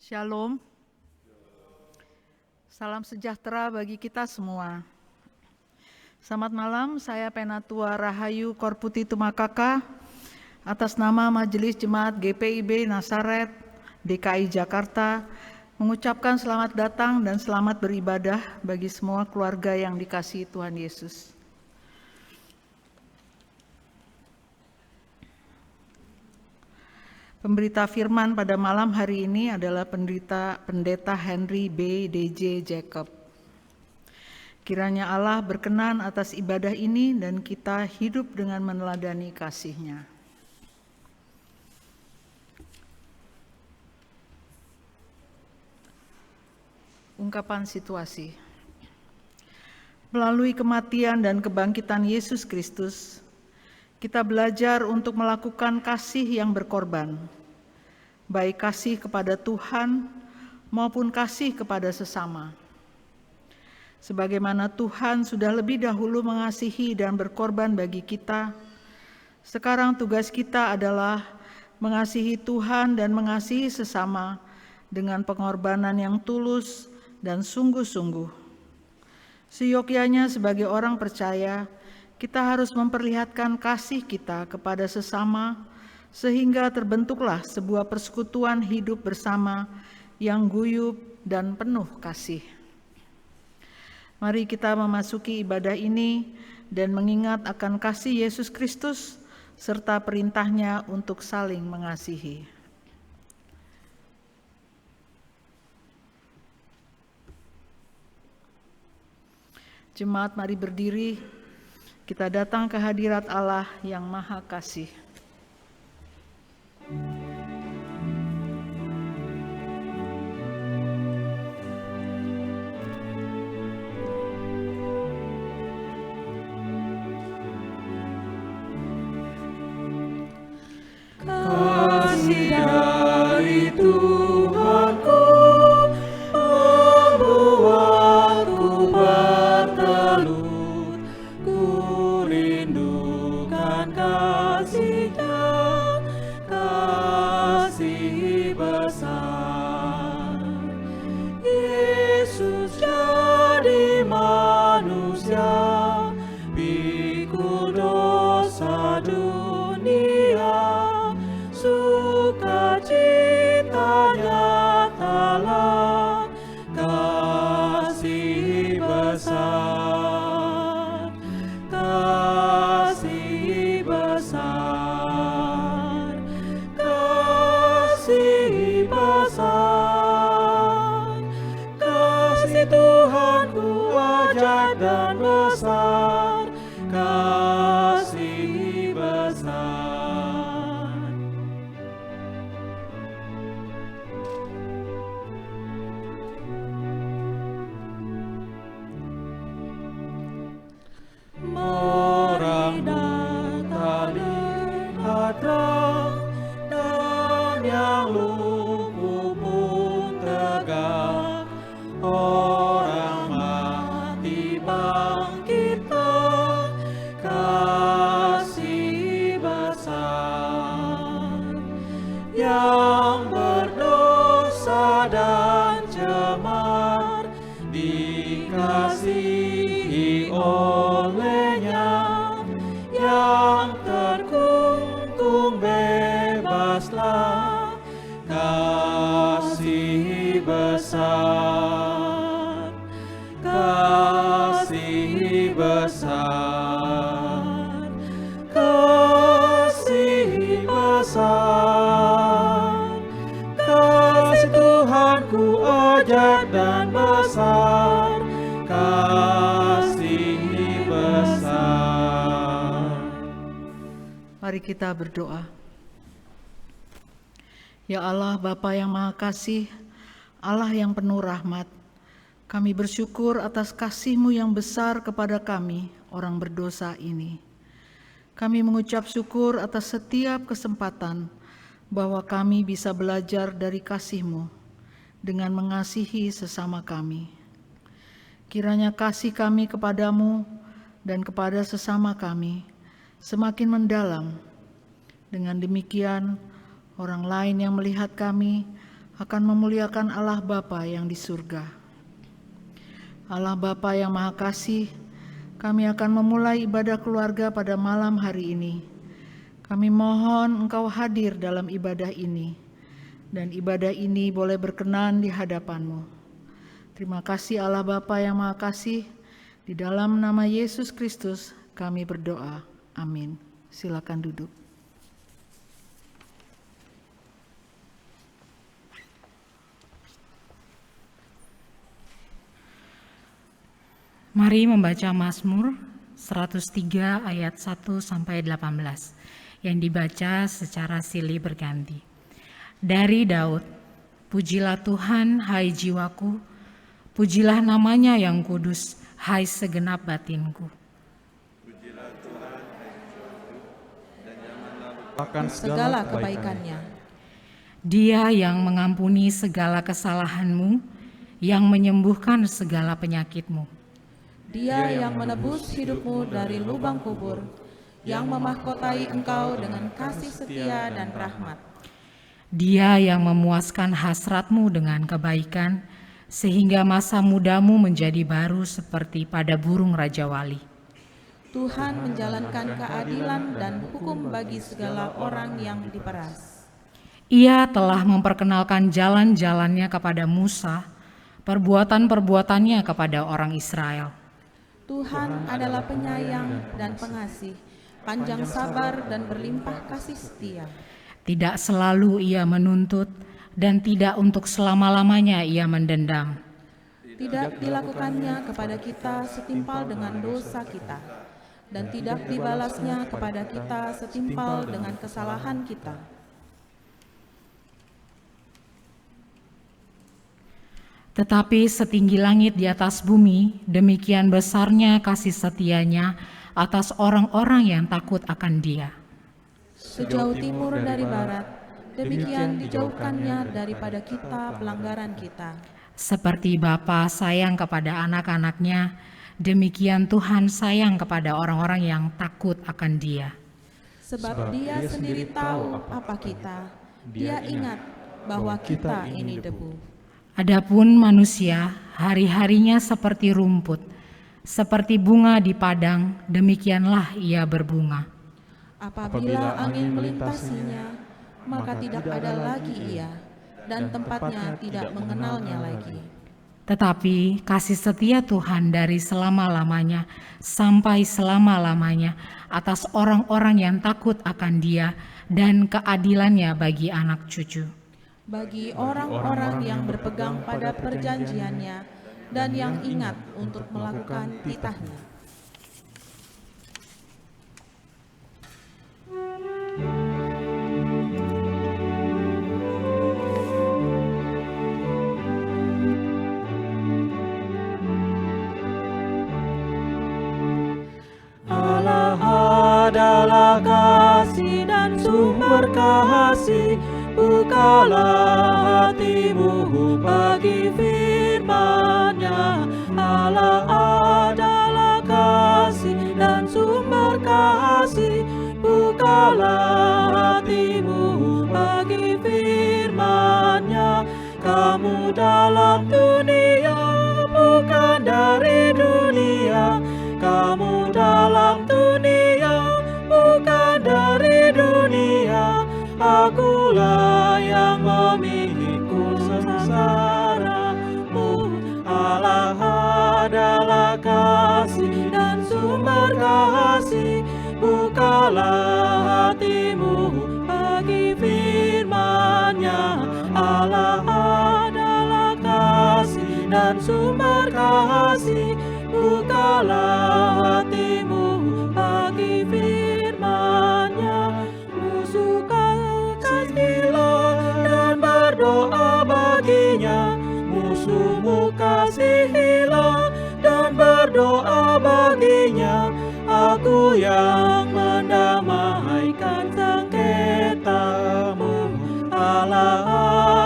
Shalom. Salam sejahtera bagi kita semua. Selamat malam, saya Penatua Rahayu Korputi Tumakaka atas nama Majelis Jemaat GPIB Nasaret DKI Jakarta mengucapkan selamat datang dan selamat beribadah bagi semua keluarga yang dikasihi Tuhan Yesus. Pemberita firman pada malam hari ini adalah Pendeta Henry B. D.J. Jacob. Kiranya Allah berkenan atas ibadah ini dan kita hidup dengan meneladani kasih-Nya. Ungkapan situasi. Melalui kematian dan kebangkitan Yesus Kristus, kita belajar untuk melakukan kasih yang berkorban, baik kasih kepada Tuhan maupun kasih kepada sesama. Sebagaimana Tuhan sudah lebih dahulu mengasihi dan berkorban bagi kita, sekarang tugas kita adalah mengasihi Tuhan dan mengasihi sesama dengan pengorbanan yang tulus dan sungguh-sungguh. Seyogyanya sebagai orang percaya, kita harus memperlihatkan kasih kita kepada sesama sehingga terbentuklah sebuah persekutuan hidup bersama yang guyup dan penuh kasih. Mari kita memasuki ibadah ini dan mengingat akan kasih Yesus Kristus serta perintah-Nya untuk saling mengasihi. Jemaat, mari berdiri. Kita datang ke hadirat Allah yang Maha Kasih. Kasih dari Tuhanku membuatku bertelut, ku rindukan kasih-Nya, kasih besar. Yesus jadi manusia, pikul dosa dunia, sukacita nyatalah kasih besar, kasih besar, kasih besar. Kasih Tuhanku ajaib dan besar, kasih besar. Orang tak lihat dan yang lumpuh pun tegak, orang mati bangkit, kasih besar. Yang berdosa dan cemar dikasihi oleh-Nya, yang terkungkung bebaslah, kasih besar, kasih besar, kasih besar. Kasih Tuhanku ajaib dan besar, kasih besar. Mari kita berdoa. Ya Allah, Bapa yang Maha Kasih, Allah yang penuh rahmat, kami bersyukur atas kasih-Mu yang besar kepada kami, orang berdosa ini. Kami mengucap syukur atas setiap kesempatan bahwa kami bisa belajar dari kasih-Mu dengan mengasihi sesama kami. Kiranya kasih kami kepadamu dan kepada sesama kami semakin mendalam. Dengan demikian, orang lain yang melihat kami akan memuliakan Allah Bapa yang di surga. Allah Bapa yang Maha Kasih, kami akan memulai ibadah keluarga pada malam hari ini. Kami mohon Engkau hadir dalam ibadah ini, dan ibadah ini boleh berkenan di hadapan-Mu. Terima kasih Allah Bapa yang Maha Kasih, di dalam nama Yesus Kristus kami berdoa. Amin. Silakan duduk. Mari membaca Mazmur 103 ayat 1 sampai 18 yang dibaca secara silih berganti. Dari Daud, pujilah Tuhan hai jiwaku, pujilah namanya yang kudus hai segenap batinku. Pujilah Tuhan hai jiwaku, dan jangan lupakan segala kebaikannya. Dia yang mengampuni segala kesalahanmu, yang menyembuhkan segala penyakitmu. Dia yang menebus hidupmu dari lubang kubur, yang memahkotai engkau dengan kasih setia dan rahmat. Dia yang memuaskan hasratmu dengan kebaikan, sehingga masa mudamu menjadi baru seperti pada burung Raja Wali. Tuhan menjalankan keadilan dan hukum bagi segala orang yang diperas. Ia telah memperkenalkan jalan-jalannya kepada Musa, perbuatan-perbuatannya kepada orang Israel. Tuhan adalah penyayang dan pengasih, panjang sabar dan berlimpah kasih setia. Tidak selalu ia menuntut, dan tidak untuk selama-lamanya ia mendendam. Tidak dilakukannya kepada kita setimpal dengan dosa kita, dan tidak dibalasnya kepada kita setimpal dengan kesalahan kita. Tetapi setinggi langit di atas bumi, demikian besarnya kasih setianya atas orang-orang yang takut akan Dia. Sejauh timur dari barat, demikian dijauhkannya daripada kita pelanggaran kita. Seperti Bapa sayang kepada anak-anaknya, demikian Tuhan sayang kepada orang-orang yang takut akan Dia. Sebab Dia sendiri tahu apa kita, Dia ingat bahwa kita ini debu. Adapun manusia, hari-harinya seperti rumput, seperti bunga di padang, demikianlah ia berbunga. Apabila angin melintasinya, maka tidak ada lagi ia, dan tempatnya tidak mengenalnya lagi. Tetapi kasih setia Tuhan dari selama-lamanya sampai selama-lamanya atas orang-orang yang takut akan Dia, dan keadilannya bagi anak cucu. Bagi orang-orang yang berpegang pada perjanjiannya dan yang ingat untuk melakukan titahnya. Allah adalah kasih dan sumber kasih. Bukalah hatimu bagi firman-Nya. Allah adalah kasih dan sumber kasih. Bukalah hatimu bagi firman-Nya. Kamu dalam dunia, bukan dari dunia. Kamu dalam dunia, bukan dari dunia. Akulah yang memikul sengsaramu. Allah adalah kasih dan sumber kasih. Bukalah hatimu bagi firman-Nya. Allah adalah kasih dan sumber kasih. Bukalah hatimu bagi firman-Nya. Dan berdoa baginya, musuhmu kasihilah dan berdoa baginya. Aku yang mendamaikan sengketamu. Allah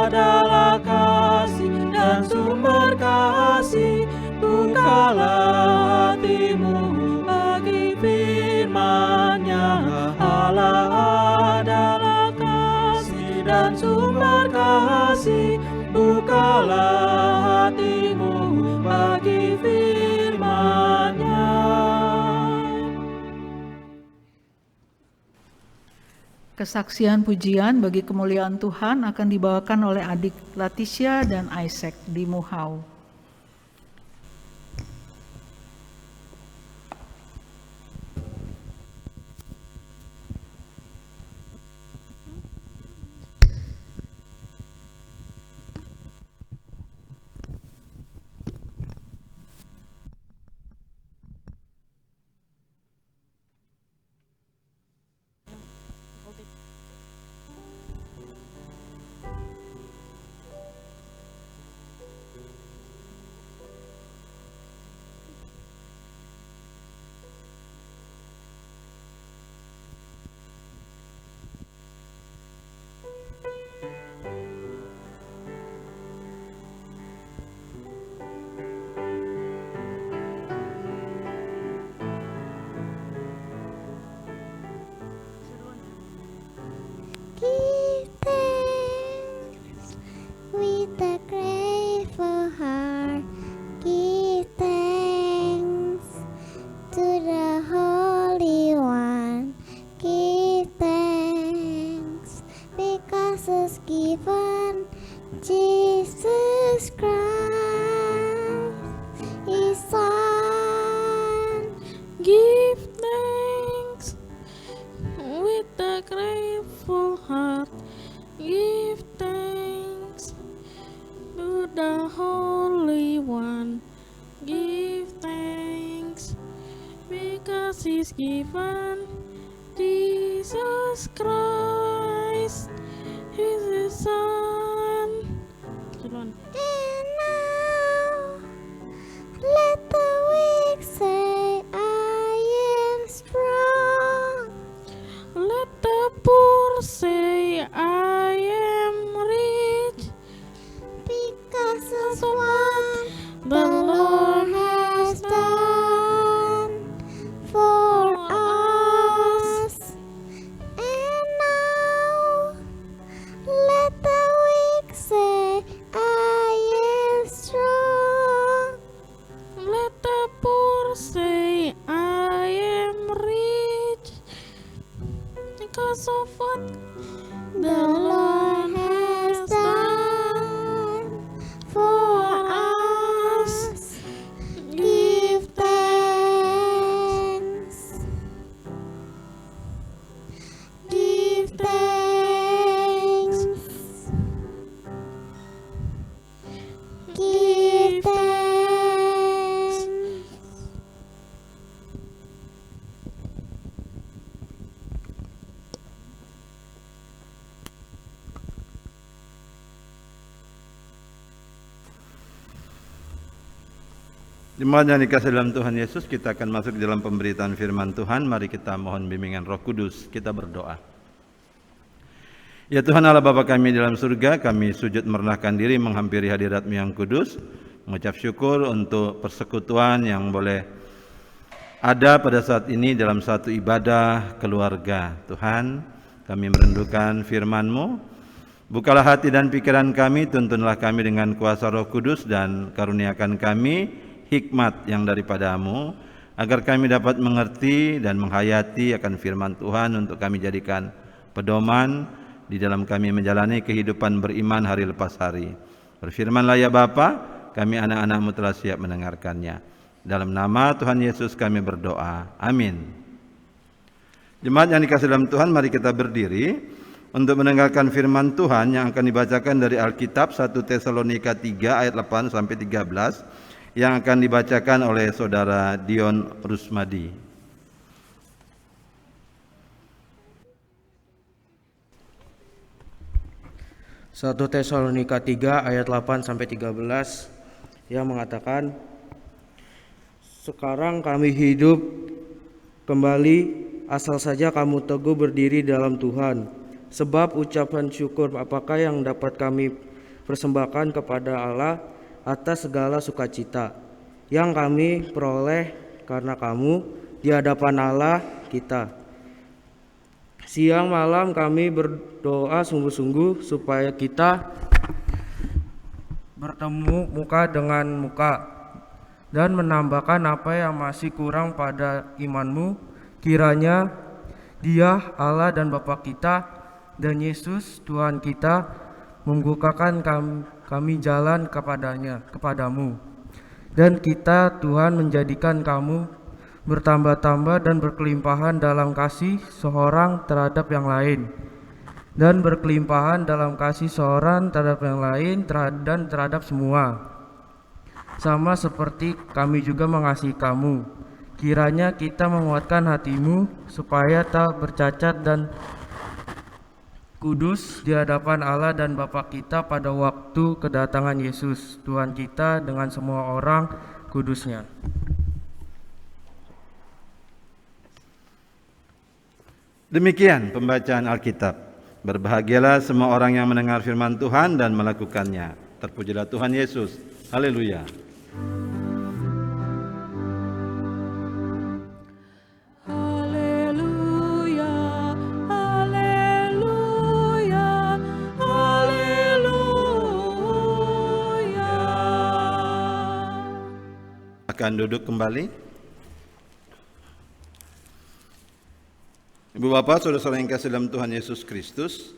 adalah kasih dan sumber kasih. Bukalah hatimu bagi firman-Nya. Allah adalah kasih dan sumber kasih. kasih, bukalah hatimu bagi firman-Nya. Kesaksian pujian bagi kemuliaan Tuhan akan dibawakan oleh adik Leticia dan Isaac di Muhau. Give thanks with a grateful heart. Give thanks to the Holy One. Give thanks because it's given Jesus Christ, His Son. Give thanks with a grateful heart. Give thanks to the Holy One. Give thanks because He's given Jesus Christ, His Son. And now let the weak say, I am strong. Let the poor say, I am rich, Because of what the Lord has done for us. And now let the weak say, I am strong. Let the poor say, I am rich, because of what the Lord has done for us. Give thanks. Give thanks. Give thanks. Jemaat yang dikasihi dalam Tuhan Yesus, kita akan masuk dalam pemberitaan firman Tuhan. Mari kita mohon bimbingan Roh Kudus. Kita berdoa. Ya Tuhan Allah Bapa kami dalam surga, kami sujud merendahkan diri menghampiri hadirat-Mu yang kudus, mengucap syukur untuk persekutuan yang boleh ada pada saat ini dalam satu ibadah keluarga. Tuhan, kami merindukan firman-Mu. Bukalah hati dan pikiran kami, tuntunlah kami dengan kuasa Roh Kudus dan karuniakan kami hikmat yang daripada-Mu, agar kami dapat mengerti dan menghayati akan firman Tuhan untuk kami jadikan pedoman di dalam kami menjalani kehidupan beriman hari lepas hari. Berfirmanlah ya Bapa, kami anak-anak-Mu telah siap mendengarkannya. Dalam nama Tuhan Yesus kami berdoa. Amin. Jemaat yang dikasihi dalam Tuhan, mari kita berdiri untuk mendengarkan firman Tuhan yang akan dibacakan dari Alkitab 1 Tesalonika 3 ayat 8 sampai 13 yang akan dibacakan oleh Saudara Dion Rusmadi. Satu Tesalonika 3 ayat 8 sampai 13 yang mengatakan, sekarang kami hidup kembali asal saja kamu teguh berdiri dalam Tuhan. Sebab ucapan syukur apakah yang dapat kami persembahkan kepada Allah atas segala sukacita yang kami peroleh karena kamu di hadapan Allah kita. Siang malam kami berdoa sungguh-sungguh supaya kita bertemu muka dengan muka, dan menambahkan apa yang masih kurang pada imanmu. Kiranya Dia, Allah dan Bapa kita, dan Yesus Tuhan kita membukakan kami jalan kepadamu, dan kita Tuhan menjadikan kamu bertambah-tambah dan berkelimpahan dalam kasih seorang terhadap yang lain, dan berkelimpahan dalam kasih seorang terhadap yang lain dan terhadap semua, sama seperti kami juga mengasihi kamu. Kiranya kita menguatkan hatimu supaya tak bercacat dan kudus di hadapan Allah dan Bapa kita pada waktu kedatangan Yesus Tuhan kita dengan semua orang kudusnya. Demikian pembacaan Alkitab. Berbahagialah semua orang yang mendengar firman Tuhan dan melakukannya. Terpujilah Tuhan Yesus. Haleluya. Haleluya, haleluya, haleluya. Akan duduk kembali. Ibu Bapak, saudara-saudara yang kasih dalam Tuhan Yesus Kristus,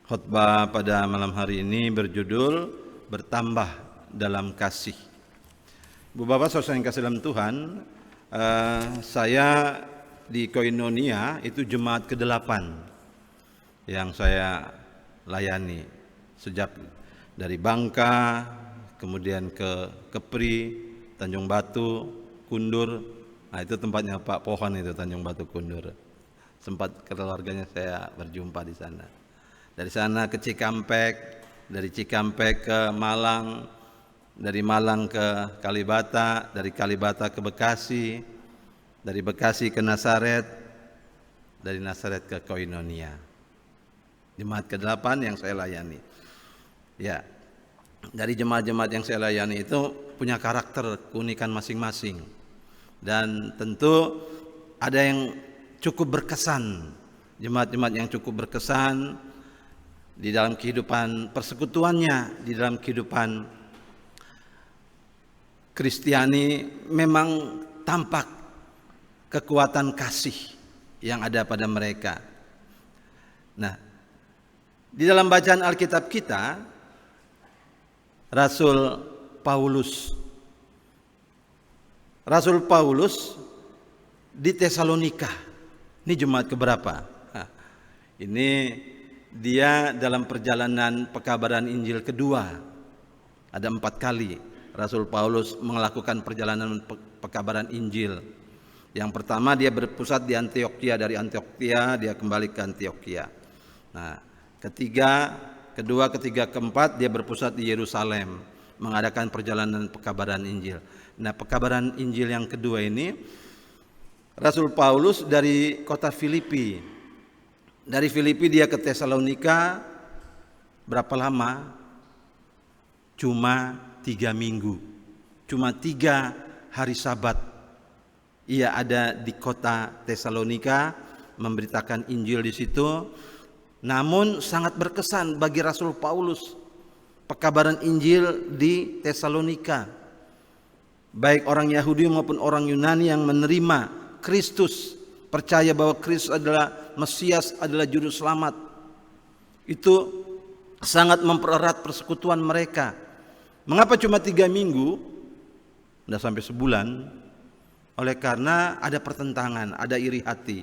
khotbah pada malam hari ini berjudul Bertambah dalam Kasih. Ibu Bapak, saudara yang kasih dalam Tuhan, saya di Koinonia itu jemaat ke-8 yang saya layani sejak dari Bangka, kemudian ke Kepri, Tanjung Batu, Kundur. Nah, itu tempatnya Pak Pohon itu, Tanjung Batu Kundur. Sempat keluarganya saya berjumpa di sana. Dari sana ke Cikampek, dari Cikampek ke Malang, dari Malang ke Kalibata, dari Kalibata ke Bekasi, dari Bekasi ke Nazaret, dari Nazaret ke Koinonia. Jemaat ke-8 yang saya layani. Ya, dari jemaat-jemaat yang saya layani itu punya karakter keunikan masing-masing. Dan tentu ada yang cukup berkesan, jemaat-jemaat yang cukup berkesan di dalam kehidupan persekutuannya, di dalam kehidupan Kristiani, memang tampak kekuatan kasih yang ada pada mereka. Nah, di dalam bacaan Alkitab kita, Rasul Paulus di Tesalonika. Ini jemaat keberapa? Nah, ini dia dalam perjalanan pekabaran Injil kedua. Ada 4 kali Rasul Paulus melakukan perjalanan pekabaran Injil. Yang pertama dia berpusat di Antiokhia, dari Antiokhia dia kembali ke Antiokhia. Nah, kedua, ketiga, keempat dia berpusat di Yerusalem, mengadakan perjalanan pekabaran Injil. Nah, pekabaran Injil yang kedua ini Rasul Paulus dari kota Filipi. Dari Filipi dia ke Tesalonika. Berapa lama? Cuma 3 minggu. Cuma 3 hari Sabat. Ia ada di kota Tesalonika, memberitakan Injil di situ. Namun sangat berkesan bagi Rasul Paulus pekabaran Injil di Tesalonika. Baik orang Yahudi maupun orang Yunani yang menerima Kristus, percaya bahwa Kristus adalah Mesias, adalah juru selamat, itu sangat mempererat persekutuan mereka. Mengapa cuma 3 minggu? Sudah sampai sebulan. Oleh karena ada pertentangan, ada iri hati.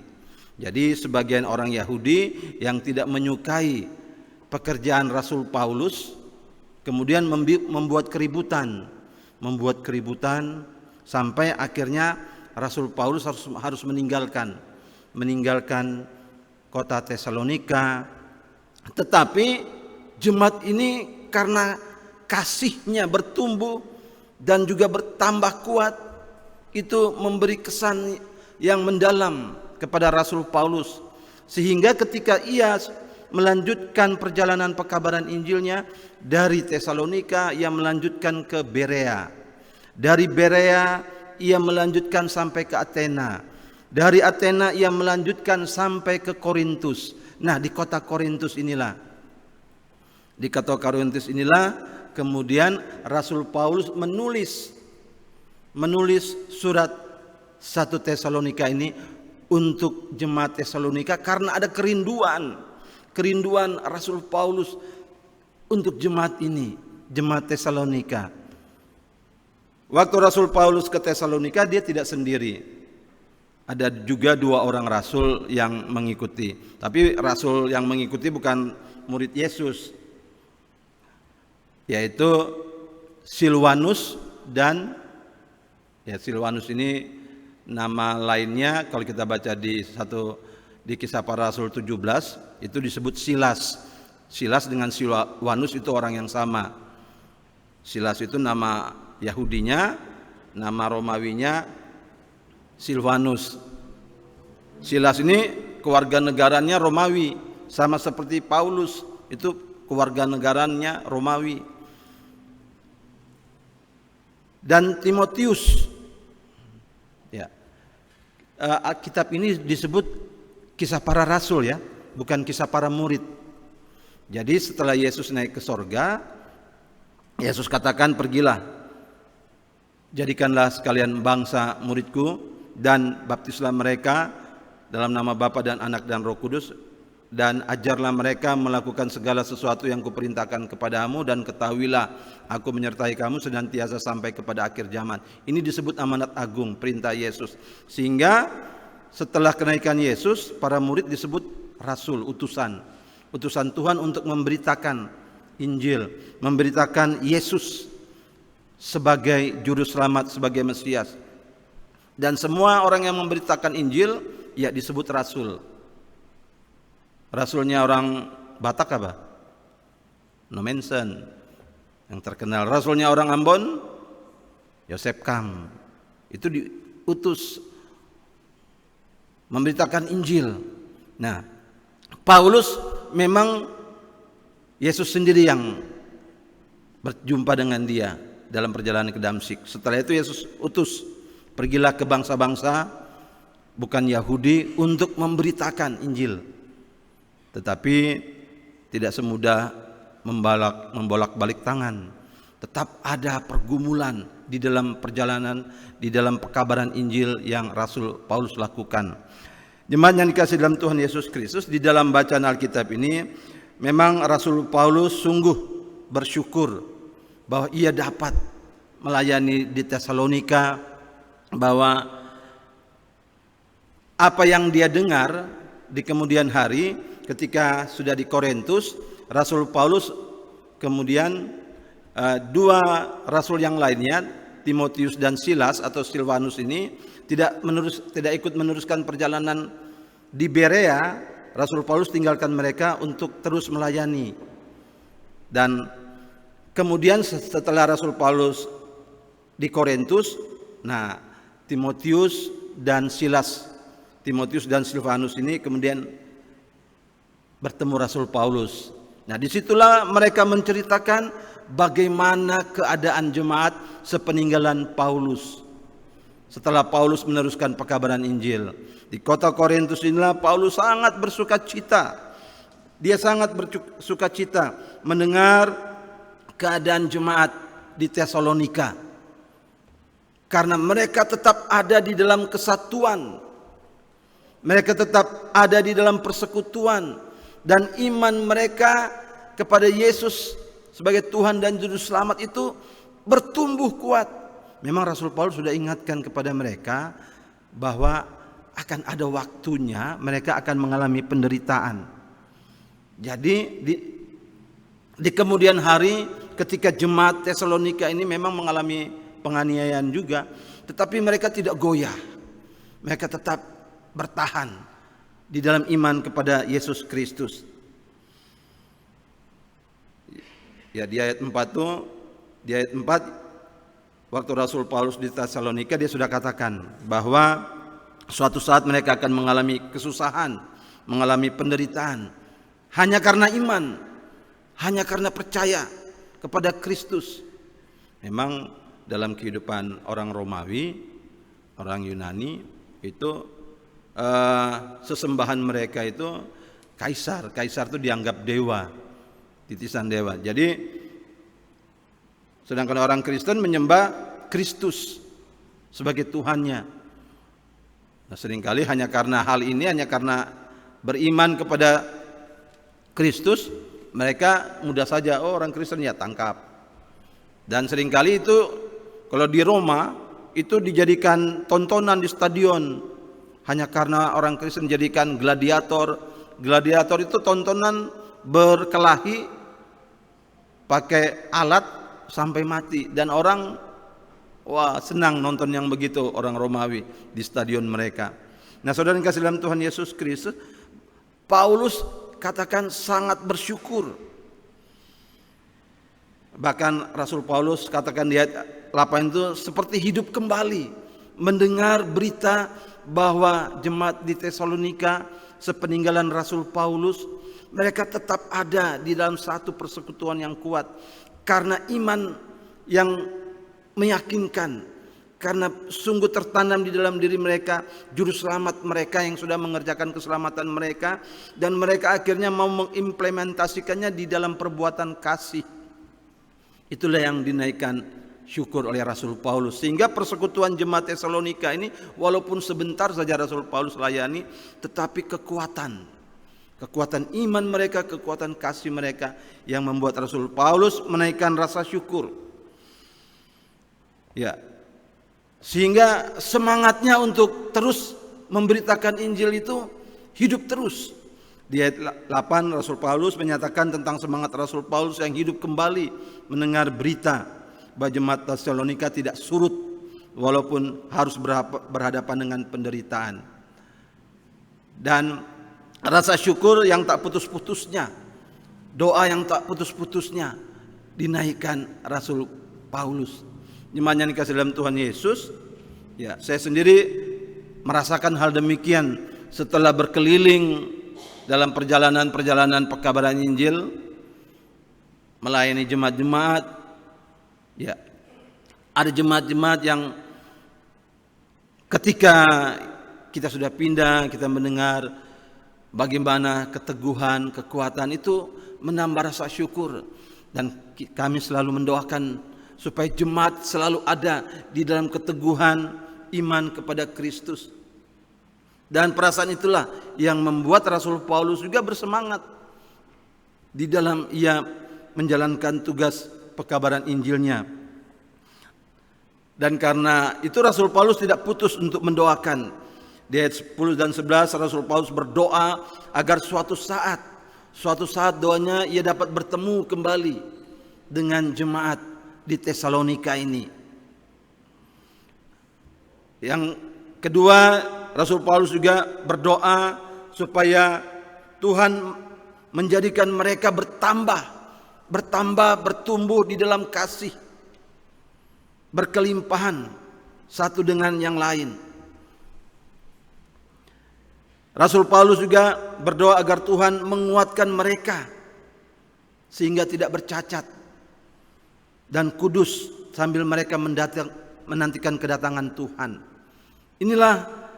Jadi sebagian orang Yahudi yang tidak menyukai pekerjaan Rasul Paulus kemudian membuat keributan sampai akhirnya Rasul Paulus harus meninggalkan kota Tesalonika. Tetapi jemaat ini karena kasihnya bertumbuh dan juga bertambah kuat, itu memberi kesan yang mendalam kepada Rasul Paulus, sehingga ketika ia melanjutkan perjalanan pekabaran Injilnya dari Tesalonika, ia melanjutkan ke Berea. Dari Berea ia melanjutkan sampai ke Athena. Dari Athena ia melanjutkan sampai ke Korintus. Nah, di kota Korintus inilah Di kota Korintus inilah kemudian Rasul Paulus menulis surat 1 Tesalonika ini untuk jemaat Tesalonika karena ada kerinduan Rasul Paulus untuk jemaat ini, jemaat Tesalonika. Waktu Rasul Paulus ke Tesalonika dia tidak sendiri. Ada juga 2 orang rasul yang mengikuti. Tapi rasul yang mengikuti bukan murid Yesus, yaitu Silwanus dan Silwanus ini nama lainnya kalau kita baca di Kisah Para Rasul 17 itu disebut Silas. Silas dengan Silwanus itu orang yang sama. Silas itu nama Yahudinya, nama Romawinya Silvanus. Silas ini kewarganegaranya Romawi, sama seperti Paulus itu kewarganegaranya Romawi. Dan Timotius, kitab ini disebut Kisah Para Rasul ya, bukan Kisah Para Murid. Jadi setelah Yesus naik ke sorga, Yesus katakan, pergilah, jadikanlah sekalian bangsa muridku dan baptislah mereka dalam nama Bapa dan Anak dan Roh Kudus, dan ajarlah mereka melakukan segala sesuatu yang kuperintahkan kepadamu, dan ketahuilah aku menyertai kamu senantiasa sampai kepada akhir zaman. Ini disebut amanat agung, perintah Yesus. Sehingga setelah kenaikan Yesus, para murid disebut rasul, utusan Tuhan untuk memberitakan Injil, memberitakan Yesus sebagai juru selamat, sebagai Mesias. Dan semua orang yang memberitakan Injil disebut rasul. Rasulnya orang Batak apa? No mention. Yang terkenal. Rasulnya orang Ambon, Yosef Kam. Itu diutus memberitakan Injil. Nah, Paulus memang Yesus sendiri yang berjumpa dengan dia dalam perjalanan ke Damsyik. Setelah itu Yesus utus, pergilah ke bangsa-bangsa bukan Yahudi untuk memberitakan Injil. Tetapi tidak semudah membolak-balik tangan. Tetap ada pergumulan di dalam perjalanan, di dalam pekabaran Injil yang Rasul Paulus lakukan. Jemaat yang dikasihi dalam Tuhan Yesus Kristus, di dalam bacaan Alkitab ini memang Rasul Paulus sungguh bersyukur bahwa ia dapat melayani di Tesalonika, bahwa apa yang dia dengar di kemudian hari ketika sudah di Korintus, Rasul Paulus kemudian 2 rasul yang lainnya, Timotius dan Silas atau Silvanus ini tidak ikut meneruskan perjalanan di Berea. Rasul Paulus tinggalkan mereka untuk terus melayani. Dan kemudian setelah Rasul Paulus di Korintus, Timotius dan Silvanus ini kemudian bertemu Rasul Paulus. Nah, disitulah mereka menceritakan bagaimana keadaan jemaat sepeninggalan Paulus. Setelah Paulus meneruskan pekabaran Injil di kota Korintus inilah Paulus sangat bersukacita. Dia sangat bersukacita mendengar keadaan jemaat di Tesalonika, karena mereka tetap ada di dalam kesatuan, mereka tetap ada di dalam persekutuan, dan iman mereka kepada Yesus sebagai Tuhan dan Juru Selamat itu bertumbuh kuat. Memang Rasul Paulus sudah ingatkan kepada mereka bahwa akan ada waktunya mereka akan mengalami penderitaan. Jadi di kemudian hari ketika jemaat Tesalonika ini memang mengalami penganiayaan juga, tetapi mereka tidak goyah. Mereka tetap bertahan di dalam iman kepada Yesus Kristus. Ya, di ayat 4 waktu Rasul Paulus di Tesalonika dia sudah katakan bahwa suatu saat mereka akan mengalami kesusahan, mengalami penderitaan hanya karena iman, hanya karena percaya kepada Kristus. Memang dalam kehidupan orang Romawi, orang Yunani itu sesembahan mereka itu kaisar. Kaisar itu dianggap dewa. titisan dewa. Jadi sedangkan orang Kristen menyembah Kristus sebagai Tuhannya. Nah, seringkali hanya karena hal ini, hanya karena beriman kepada Kristus, mereka mudah saja, oh orang Kristen ya tangkap. Dan seringkali itu kalau di Roma itu dijadikan tontonan di stadion, hanya karena orang Kristen jadikan gladiator. Gladiator itu tontonan berkelahi pakai alat sampai mati, dan orang wah senang nonton yang begitu, orang Romawi di stadion mereka. Nah, saudara yang kasih dalam Tuhan Yesus Kristus, Paulus katakan sangat bersyukur. Bahkan Rasul Paulus katakan di ayat 8 itu seperti hidup kembali mendengar berita bahwa jemaat di Tesalonika sepeninggalan Rasul Paulus, mereka tetap ada di dalam satu persekutuan yang kuat karena iman yang meyakinkan, karena sungguh tertanam di dalam diri mereka juru selamat mereka yang sudah mengerjakan keselamatan mereka, dan mereka akhirnya mau mengimplementasikannya di dalam perbuatan kasih. Itulah yang dinaikkan syukur oleh Rasul Paulus, sehingga persekutuan jemaat Tesalonika ini walaupun sebentar saja Rasul Paulus layani, tetapi kekuatan iman mereka, kekuatan kasih mereka yang membuat Rasul Paulus menaikkan rasa syukur. Ya, sehingga semangatnya untuk terus memberitakan Injil itu hidup terus. Di ayat 8 Rasul Paulus menyatakan tentang semangat Rasul Paulus yang hidup kembali mendengar berita bahwa jemaat Tesalonika tidak surut walaupun harus berhadapan dengan penderitaan. Dan rasa syukur yang tak putus-putusnya, doa yang tak putus-putusnya dinaikkan Rasul Paulus. Jemaat yang dikasih dalam Tuhan Yesus, ya, saya sendiri merasakan hal demikian setelah berkeliling dalam perjalanan-perjalanan pekabaran Injil, melayani jemaat-jemaat. Ya, ada jemaat-jemaat yang ketika kita sudah pindah, kita mendengar bagaimana keteguhan, kekuatan itu menambah rasa syukur, dan kami selalu mendoakan supaya jemaat selalu ada di dalam keteguhan iman kepada Kristus. Dan perasaan itulah yang membuat Rasul Paulus juga bersemangat di dalam ia menjalankan tugas pekabaran Injilnya. Dan karena itu Rasul Paulus tidak putus untuk mendoakan. Di ayat 10 dan 11 Rasul Paulus berdoa agar suatu saat doanya ia dapat bertemu kembali dengan jemaat di Tesalonika ini. Yang kedua, Rasul Paulus juga berdoa supaya Tuhan menjadikan mereka bertumbuh di dalam kasih, berkelimpahan satu dengan yang lain. Rasul Paulus juga berdoa agar Tuhan menguatkan mereka sehingga tidak bercacat dan kudus sambil mereka menantikan kedatangan Tuhan. Inilah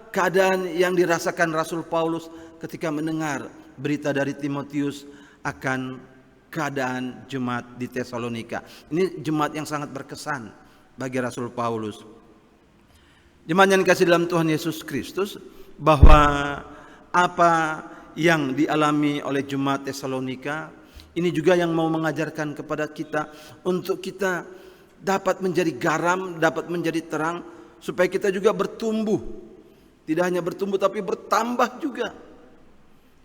keadaan yang dirasakan Rasul Paulus ketika mendengar berita dari Timotius akan keadaan jemaat di Tesalonika. Ini jemaat yang sangat berkesan bagi Rasul Paulus. Jemaat yang dikasih dalam Tuhan Yesus Kristus, bahwa apa yang dialami oleh jemaat Tesalonika ini juga yang mau mengajarkan kepada kita untuk kita dapat menjadi garam, dapat menjadi terang, supaya kita juga bertumbuh. Tidak hanya bertumbuh tapi bertambah juga.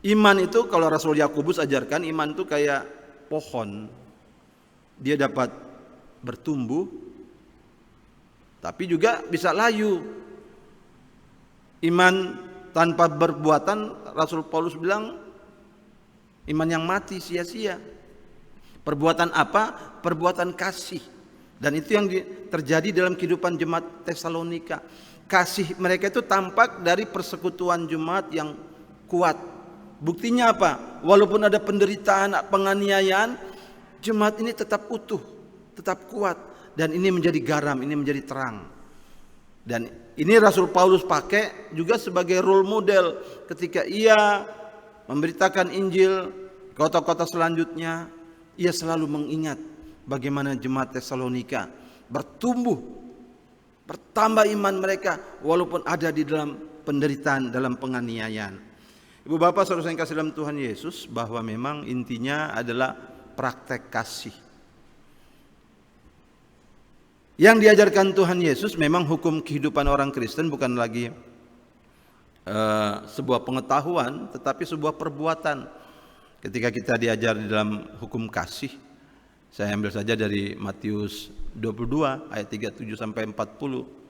Iman itu kalau Rasul Yakobus ajarkan, iman itu kayak pohon. Dia dapat bertumbuh tapi juga bisa layu. Iman tanpa berbuatan, Rasul Paulus bilang iman yang mati sia-sia. Perbuatan apa? Perbuatan kasih. Dan itu yang terjadi dalam kehidupan jemaat Tesalonika. Kasih mereka itu tampak dari persekutuan jemaat yang kuat. Buktinya apa? Walaupun ada penderitaan, penganiayaan, jemaat ini tetap utuh, tetap kuat. Dan ini menjadi garam, ini menjadi terang. Dan ini Rasul Paulus pakai juga sebagai role model ketika ia memberitakan Injil ke kota-kota selanjutnya. ia selalu mengingat bagaimana jemaat Tesalonika bertumbuh, bertambah iman mereka walaupun ada di dalam penderitaan, dalam penganiayaan. Ibu bapak saudara yang kasih dalam Tuhan Yesus, bahwa memang intinya adalah praktek kasih. Yang diajarkan Tuhan Yesus memang hukum kehidupan orang Kristen bukan lagi sebuah pengetahuan, tetapi sebuah perbuatan. Ketika kita diajar di dalam hukum kasih, saya ambil saja dari Matius 22 ayat 37 sampai 40.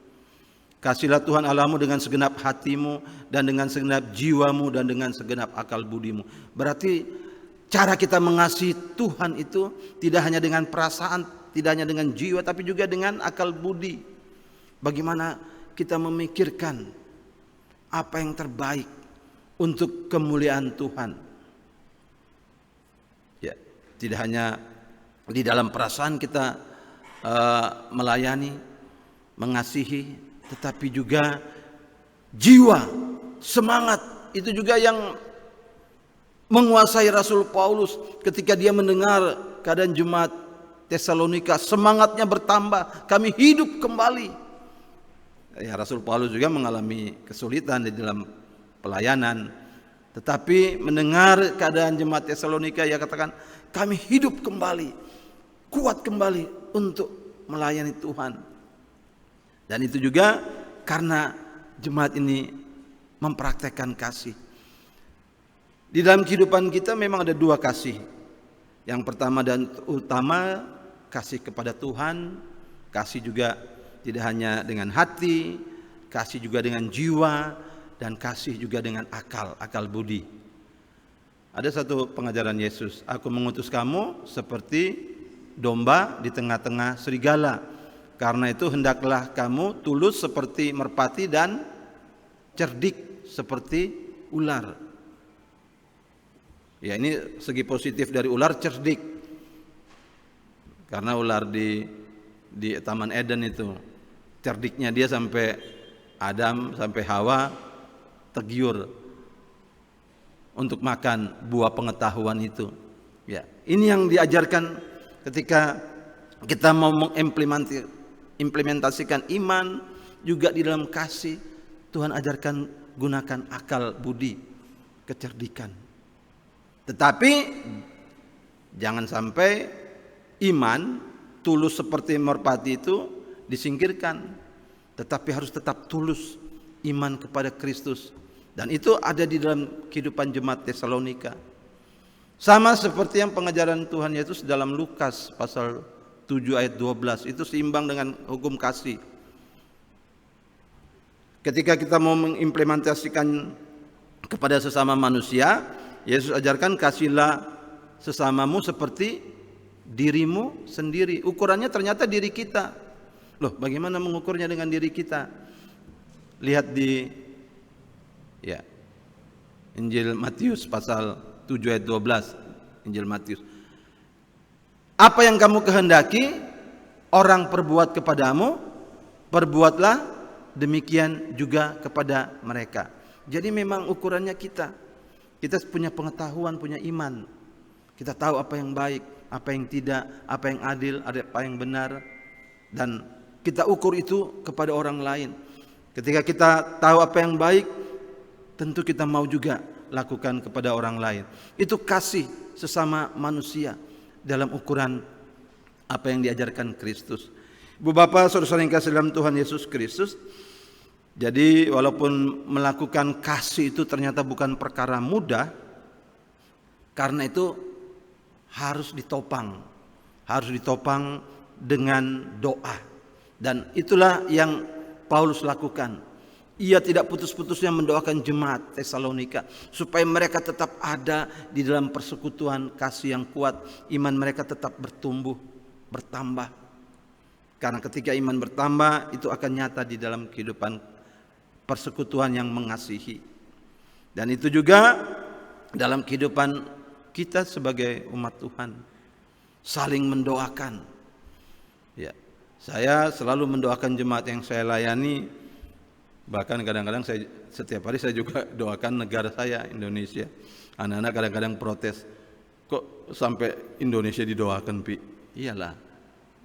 Kasihlah Tuhan Allahmu dengan segenap hatimu dan dengan segenap jiwamu dan dengan segenap akal budimu. Berarti cara kita mengasihi Tuhan itu tidak hanya dengan perasaan, tidak hanya dengan jiwa, tapi juga dengan akal budi. Bagaimana kita memikirkan apa yang terbaik untuk kemuliaan Tuhan. Ya, tidak hanya di dalam perasaan kita melayani, mengasihi, tetapi juga jiwa, semangat itu juga yang menguasai Rasul Paulus ketika dia mendengar keadaan jemaat Tesalonika, semangatnya bertambah, kami hidup kembali. Ya, Rasul Paulus juga mengalami kesulitan di dalam pelayanan, tetapi mendengar keadaan jemaat Tesalonika, ia katakan, kami hidup kembali, kuat kembali untuk melayani Tuhan. Dan itu juga karena jemaat ini mempraktekkan kasih. Di dalam kehidupan kita memang ada dua kasih. Yang pertama dan utama, kasih kepada Tuhan. Kasih juga tidak hanya dengan hati, kasih juga dengan jiwa, dan kasih juga dengan akal budi. Ada satu pengajaran Yesus, aku mengutus kamu seperti domba di tengah-tengah serigala. Karena itu hendaklah kamu tulus seperti merpati dan cerdik seperti ular. Ya, ini segi positif dari ular, cerdik. Karena ular di Taman Eden itu, cerdiknya dia sampai Adam, sampai Hawa tergiur untuk makan buah pengetahuan itu. Ya, ini yang diajarkan ketika kita mau mengimplementasikan iman juga di dalam kasih. Tuhan ajarkan gunakan akal budi, kecerdikan. Tetapi jangan sampai iman tulus seperti merpati itu disingkirkan, tetapi harus tetap tulus iman kepada Kristus. Dan itu ada di dalam kehidupan jemaat Tesalonika. Sama seperti yang pengajaran Tuhan Yesus dalam Lukas pasal 7 ayat 12, itu seimbang dengan hukum kasih. Ketika kita mau mengimplementasikan kepada sesama manusia, Yesus ajarkan kasihlah sesamamu seperti dirimu sendiri. Ukurannya ternyata diri kita. Loh, bagaimana mengukurnya dengan diri kita? Lihat di Injil Matius pasal 7 ayat 12, Injil Matius. Apa yang kamu kehendaki orang perbuat kepadamu, perbuatlah demikian juga kepada mereka. Jadi memang ukurannya kita punya pengetahuan, punya iman. Kita tahu apa yang baik, apa yang tidak, apa yang adil, apa yang benar, dan kita ukur itu kepada orang lain. Ketika kita tahu apa yang baik, tentu kita mau juga lakukan kepada orang lain. Itu kasih sesama manusia dalam ukuran apa yang diajarkan Kristus. Ibu bapak saudara yang kasih dalam Tuhan Yesus Kristus, jadi walaupun melakukan kasih itu ternyata bukan perkara mudah, karena itu harus ditopang dengan doa. Dan itulah yang Paulus lakukan. Ia tidak putus-putusnya mendoakan jemaat Tesalonika supaya mereka tetap ada di dalam persekutuan kasih yang kuat, iman mereka tetap bertumbuh, bertambah. Karena ketika iman bertambah, itu akan nyata di dalam kehidupan persekutuan yang mengasihi. Dan itu juga dalam kehidupan kita sebagai umat Tuhan, saling mendoakan. Ya, saya selalu mendoakan jemaat yang saya layani. Bahkan kadang-kadang setiap hari saya juga doakan negara saya, Indonesia. Anak-anak kadang-kadang protes, Kok sampai Indonesia didoakan, Pi? Iyalah,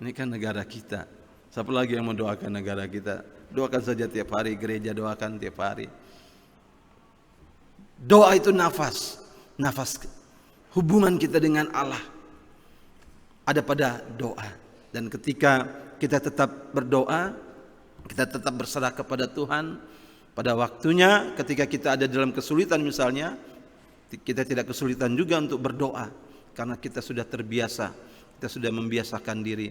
ini kan negara kita. Siapa lagi yang mendoakan negara kita? Doakan saja tiap hari, gereja doakan tiap hari. Doa itu nafas hubungan kita dengan Allah ada pada doa. Dan ketika kita tetap berdoa, kita tetap berserah kepada Tuhan, pada waktunya ketika kita ada dalam kesulitan misalnya, kita tidak kesulitan juga untuk berdoa, karena kita sudah terbiasa, kita sudah membiasakan diri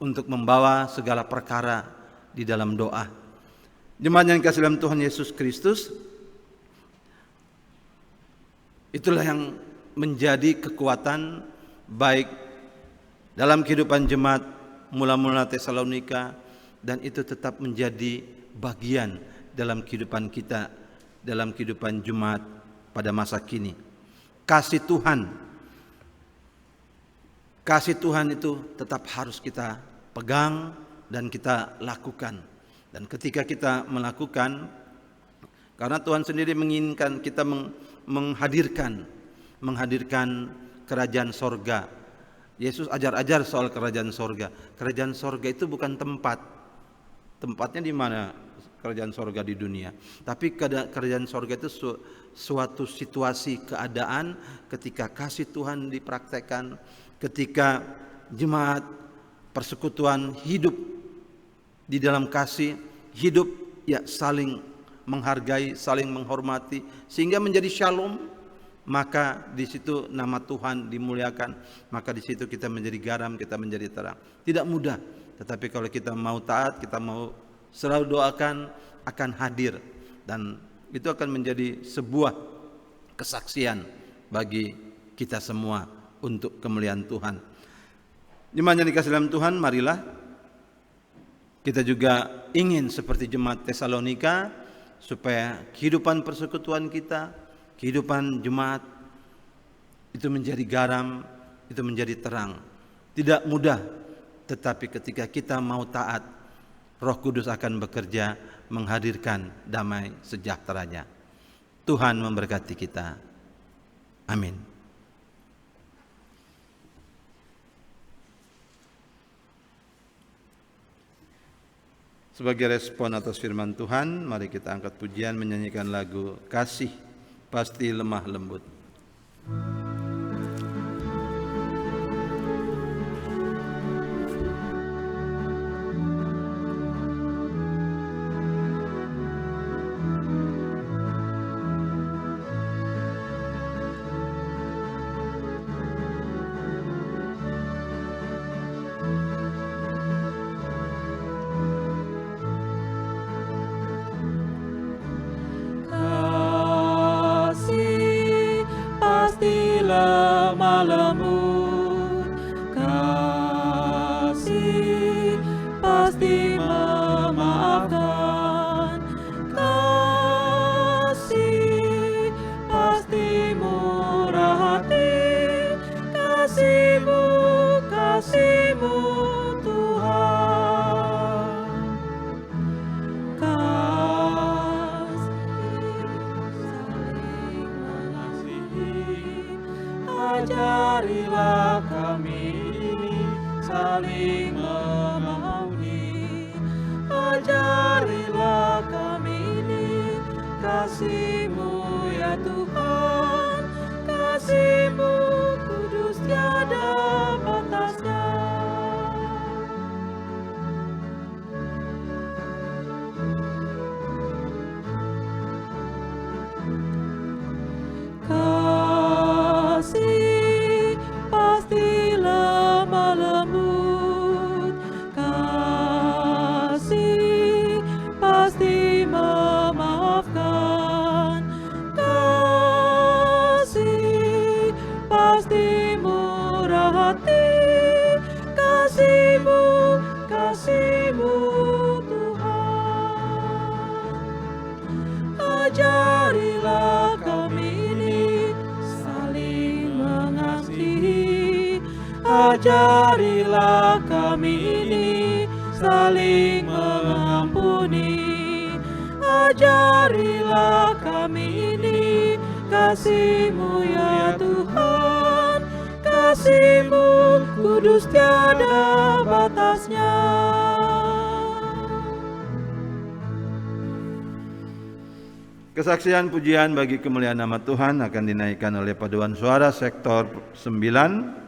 untuk membawa segala perkara di dalam doa. Jemaat yang dikasihi dalam Tuhan Yesus Kristus, itulah yang menjadi kekuatan baik dalam kehidupan jemaat mula-mula Tesalonika, dan itu tetap menjadi bagian dalam kehidupan kita, dalam kehidupan jemaat pada masa kini. Kasih Tuhan itu tetap harus kita pegang dan kita lakukan. Dan ketika kita melakukan, karena Tuhan sendiri menginginkan kita menghadirkan kerajaan sorga. Yesus ajar soal kerajaan sorga. Kerajaan sorga itu bukan tempatnya di mana kerajaan sorga di dunia, tapi kerajaan sorga itu suatu situasi, keadaan ketika kasih Tuhan dipraktekkan, ketika jemaat persekutuan hidup di dalam kasih, hidup ya saling menghargai, saling menghormati, sehingga menjadi shalom. Maka di situ nama Tuhan dimuliakan, maka di situ kita menjadi garam, kita menjadi terang. Tidak mudah, tetapi kalau kita mau taat, kita mau selalu doakan, akan hadir, dan itu akan menjadi sebuah kesaksian bagi kita semua untuk kemuliaan Tuhan. Jemaat yang dikasihi dalam Tuhan, marilah kita juga ingin seperti jemaat Tesalonika, supaya kehidupan persekutuan kita, kehidupan jemaat itu menjadi garam, itu menjadi terang. Tidak mudah, tetapi ketika kita mau taat, Roh Kudus akan bekerja menghadirkan damai sejahteranya. Tuhan memberkati kita. Amin. Sebagai respon atas firman Tuhan, mari kita angkat pujian menyanyikan lagu Kasih Pasti Lemah Lembut. Ajarilah kami saling memahami, ajarilah kami ini kasih-Mu ya Tuhan, kasih-Mu kudus tiada batasnya. Kasih-Mu Tuhan, ajarilah kami ini saling mengasihi, ajarilah kami ini saling mengampuni, ajarilah kami ini kasih-Mu ya Tuhan, kasih-Mu kudus tiada batasnya. Kesaksian pujian bagi kemuliaan nama Tuhan akan dinaikkan oleh paduan suara sektor 9.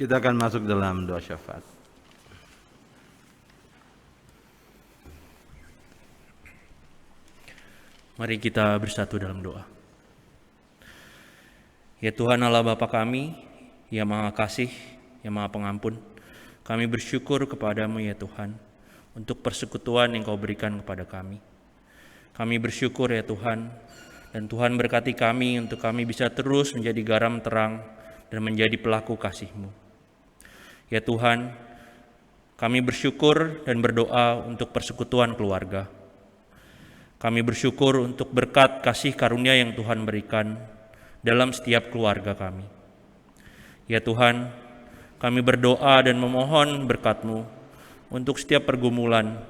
Kita akan masuk dalam doa syafaat. Mari kita bersatu dalam doa. Ya Tuhan Allah Bapa kami, yang Maha Kasih, yang Maha Pengampun, kami bersyukur kepadamu ya Tuhan, untuk persekutuan yang Kau berikan kepada kami. Kami bersyukur ya Tuhan, dan Tuhan berkati kami untuk kami bisa terus menjadi garam terang dan menjadi pelaku kasih-Mu. Ya Tuhan, kami bersyukur dan berdoa untuk persekutuan keluarga. Kami bersyukur untuk berkat kasih karunia yang Tuhan berikan dalam setiap keluarga kami. Ya Tuhan, kami berdoa dan memohon berkat-Mu untuk setiap pergumulan,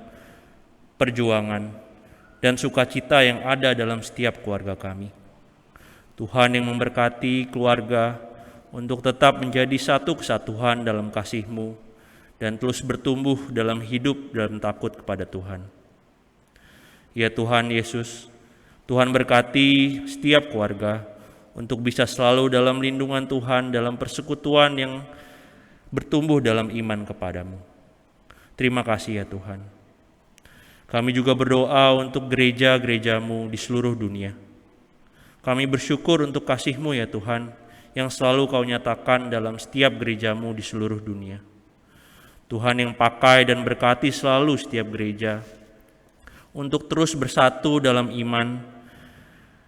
perjuangan, dan sukacita yang ada dalam setiap keluarga kami. Tuhan yang memberkati keluarga untuk tetap menjadi satu kesatuan dalam kasih-Mu dan terus bertumbuh dalam hidup dan takut kepada Tuhan. Ya Tuhan Yesus, Tuhan berkati setiap keluarga untuk bisa selalu dalam lindungan Tuhan, dalam persekutuan yang bertumbuh dalam iman kepadamu. Terima kasih ya Tuhan. Kami juga berdoa untuk gereja-gereja-Mu di seluruh dunia. Kami bersyukur untuk kasih-Mu ya Tuhan, yang selalu Kau nyatakan dalam setiap gereja-Mu di seluruh dunia. Tuhan yang pakai dan berkati selalu setiap gereja, untuk terus bersatu dalam iman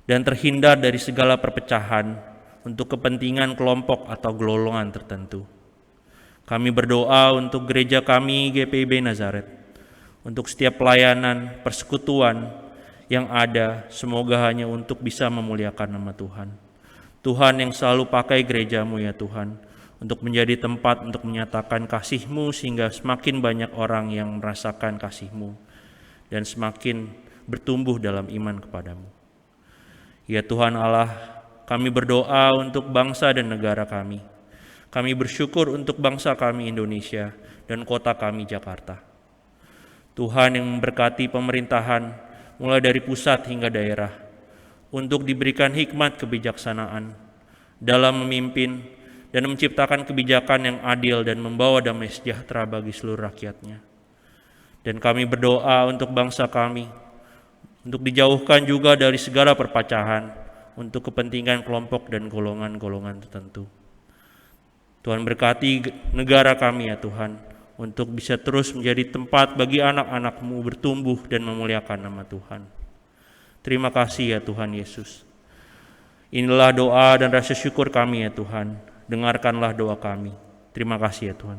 dan terhindar dari segala perpecahan untuk kepentingan kelompok atau golongan tertentu. Kami berdoa untuk gereja kami GPIB Nazaret, untuk setiap pelayanan, persekutuan yang ada, semoga hanya untuk bisa memuliakan nama Tuhan. Tuhan yang selalu pakai gereja-Mu ya Tuhan, untuk menjadi tempat untuk menyatakan kasih-Mu sehingga semakin banyak orang yang merasakan kasih-Mu dan semakin bertumbuh dalam iman kepadamu. Ya Tuhan Allah, kami berdoa untuk bangsa dan negara kami. Kami bersyukur untuk bangsa kami Indonesia dan kota kami Jakarta. Tuhan yang memberkati pemerintahan mulai dari pusat hingga daerah untuk diberikan hikmat kebijaksanaan dalam memimpin dan menciptakan kebijakan yang adil dan membawa damai sejahtera bagi seluruh rakyatnya. Dan kami berdoa untuk bangsa kami, untuk dijauhkan juga dari segala perpecahan, untuk kepentingan kelompok dan golongan-golongan tertentu. Tuhan berkati negara kami ya Tuhan, untuk bisa terus menjadi tempat bagi anak-anak-Mu bertumbuh dan memuliakan nama Tuhan. Terima kasih ya Tuhan Yesus. Inilah doa dan rasa syukur kami ya Tuhan, dengarkanlah doa kami. Terima kasih ya Tuhan.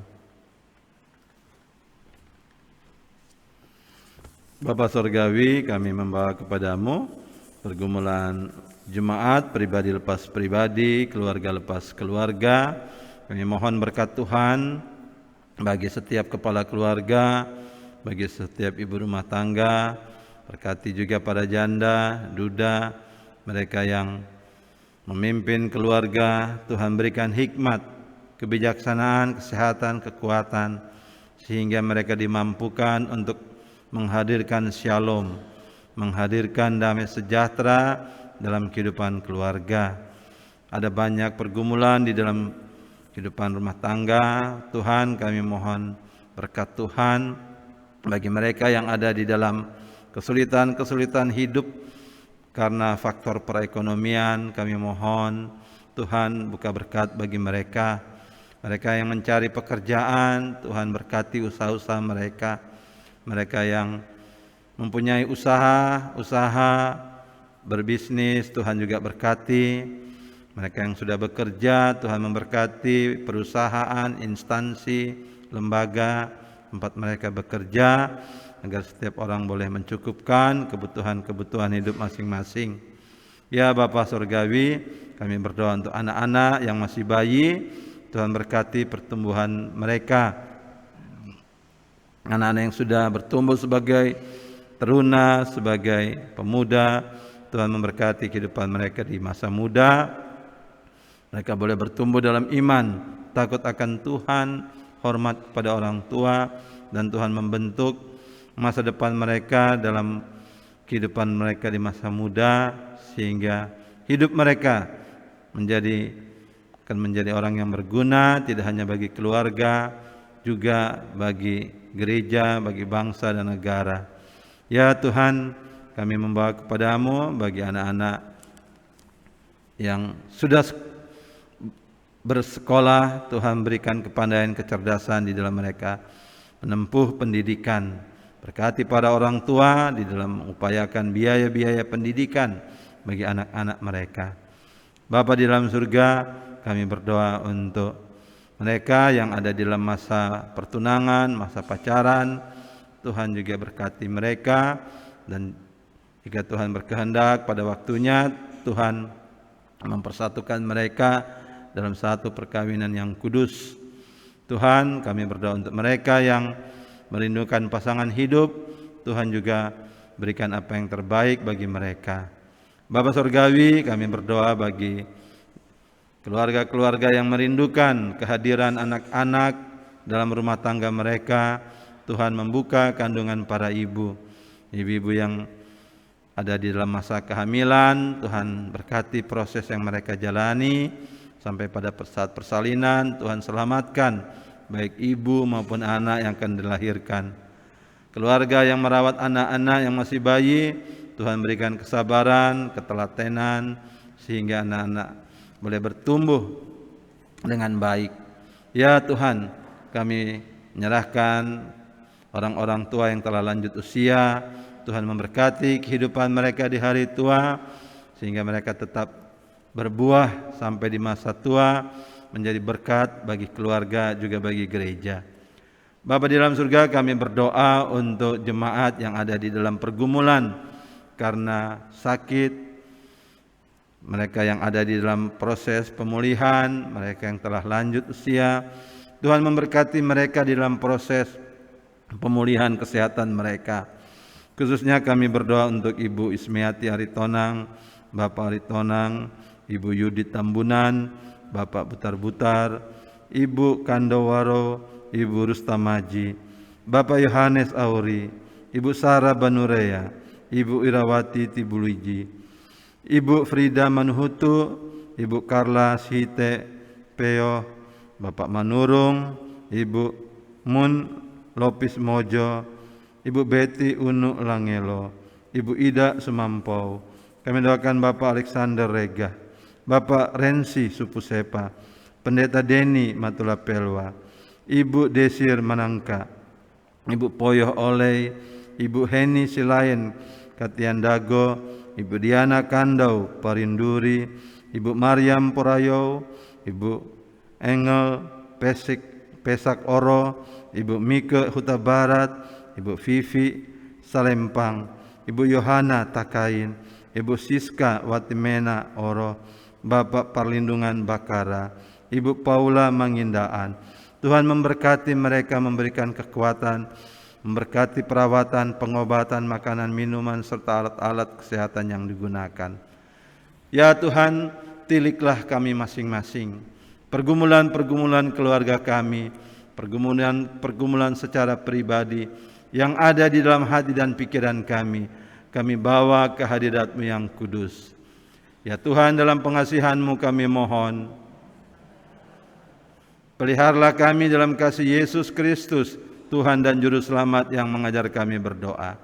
Bapa Sorgawi, kami membawa kepadamu pergumulan jemaat, pribadi lepas pribadi, keluarga lepas keluarga. Kami mohon berkat Tuhan bagi setiap kepala keluarga, bagi setiap ibu rumah tangga, berkati juga para janda, duda, mereka yang memimpin keluarga. Tuhan berikan hikmat, kebijaksanaan, kesehatan, kekuatan, sehingga mereka dimampukan untuk menghadirkan shalom, menghadirkan damai sejahtera dalam kehidupan keluarga. Ada banyak pergumulan di dalam kehidupan rumah tangga. Tuhan, kami mohon berkat Tuhan bagi mereka yang ada di dalam kesulitan-kesulitan hidup karena faktor perekonomian. Kami mohon Tuhan buka berkat bagi mereka. Mereka yang mencari pekerjaan, Tuhan berkati usaha-usaha mereka. Mereka yang mempunyai usaha berbisnis, Tuhan juga berkati. Mereka yang sudah bekerja, Tuhan memberkati perusahaan, instansi, lembaga tempat mereka bekerja, agar setiap orang boleh mencukupkan kebutuhan-kebutuhan hidup masing-masing. Ya Bapa Surgawi, kami berdoa untuk anak-anak yang masih bayi, Tuhan berkati pertumbuhan mereka. Anak-anak yang sudah bertumbuh sebagai teruna, sebagai pemuda, Tuhan memberkati kehidupan mereka di masa muda. Mereka boleh bertumbuh dalam iman, takut akan Tuhan, hormat kepada orang tua, dan Tuhan membentuk masa depan mereka dalam kehidupan mereka di masa muda, sehingga hidup mereka menjadi akan menjadi orang yang berguna, tidak hanya bagi keluarga, juga bagi gereja, bagi bangsa dan negara. Ya Tuhan, kami membawa kepadamu bagi anak-anak yang sudah bersekolah, Tuhan berikan kepandaian, kecerdasan di dalam mereka menempuh pendidikan. Berkati para orang tua di dalam mengupayakan biaya-biaya pendidikan bagi anak-anak mereka. Bapa di dalam surga, kami berdoa untuk mereka yang ada di dalam masa pertunangan, masa pacaran. Tuhan juga berkati mereka, dan jika Tuhan berkehendak pada waktunya, Tuhan mempersatukan mereka dalam satu perkawinan yang kudus. Tuhan, kami berdoa untuk mereka yang merindukan pasangan hidup. Tuhan juga berikan apa yang terbaik bagi mereka. Bapa Surgawi, kami berdoa bagi keluarga-keluarga yang merindukan kehadiran anak-anak dalam rumah tangga mereka. Tuhan membuka kandungan para ibu-ibu yang ada di dalam masa kehamilan. Tuhan berkati proses yang mereka jalani sampai pada saat persalinan. Tuhan selamatkan baik ibu maupun anak yang akan dilahirkan. Keluarga yang merawat anak-anak yang masih bayi, Tuhan berikan kesabaran, ketelatenan, sehingga anak-anak boleh bertumbuh dengan baik. Ya Tuhan, kami menyerahkan orang-orang tua yang telah lanjut usia. Tuhan memberkati kehidupan mereka di hari tua, sehingga mereka tetap berbuah sampai di masa tua, menjadi berkat bagi keluarga juga bagi gereja. Bapa di dalam surga, kami berdoa untuk jemaat yang ada di dalam pergumulan karena sakit, mereka yang ada di dalam proses pemulihan, mereka yang telah lanjut usia. Tuhan memberkati mereka di dalam proses pemulihan kesehatan mereka. Khususnya kami berdoa untuk Ibu Ismiati Aritonang, Bapak Aritonang, Ibu Yudit Tambunan, Bapak Butar-Butar, Ibu Kandowaro, Ibu Rustamaji, Bapak Yohanes Auri, Ibu Sarah Banurea, Ibu Irawati Tibuluiji, Ibu Frida Manuhutu, Ibu Karla Sihite Peo, Bapak Manurung, Ibu Mun Lopis Mojo, Ibu Betty Unu Langelo, Ibu Ida Sumampau. Kami doakan Bapak Alexander Rega, Bapak Rensi Supusepa, Pendeta Deni Matula Pelwa, Ibu Desir Manangka, Ibu Poyoh Oleh, Ibu Heni Silayen Katiandago, Ibu Diana Kandau Parinduri, Ibu Mariam Porayo, Ibu Engel Pesak Oro, Ibu Mike Huta Barat, Ibu Vivi Salempang, Ibu Yohana Takain, Ibu Siska Watimena Oro, Bapak Perlindungan Bakara, Ibu Paula Mangindaan. Tuhan memberkati mereka, memberikan kekuatan, memberkati perawatan, pengobatan, makanan, minuman, serta alat-alat kesehatan yang digunakan. Ya Tuhan, tiliklah kami masing-masing, pergumulan-pergumulan keluarga kami, pergumulan secara pribadi yang ada di dalam hati dan pikiran kami bawa ke hadirat-Mu yang kudus. Ya Tuhan, dalam pengasihan-Mu kami mohon, peliharalah kami dalam kasih Yesus Kristus, Tuhan dan Juru Selamat yang mengajar kami berdoa.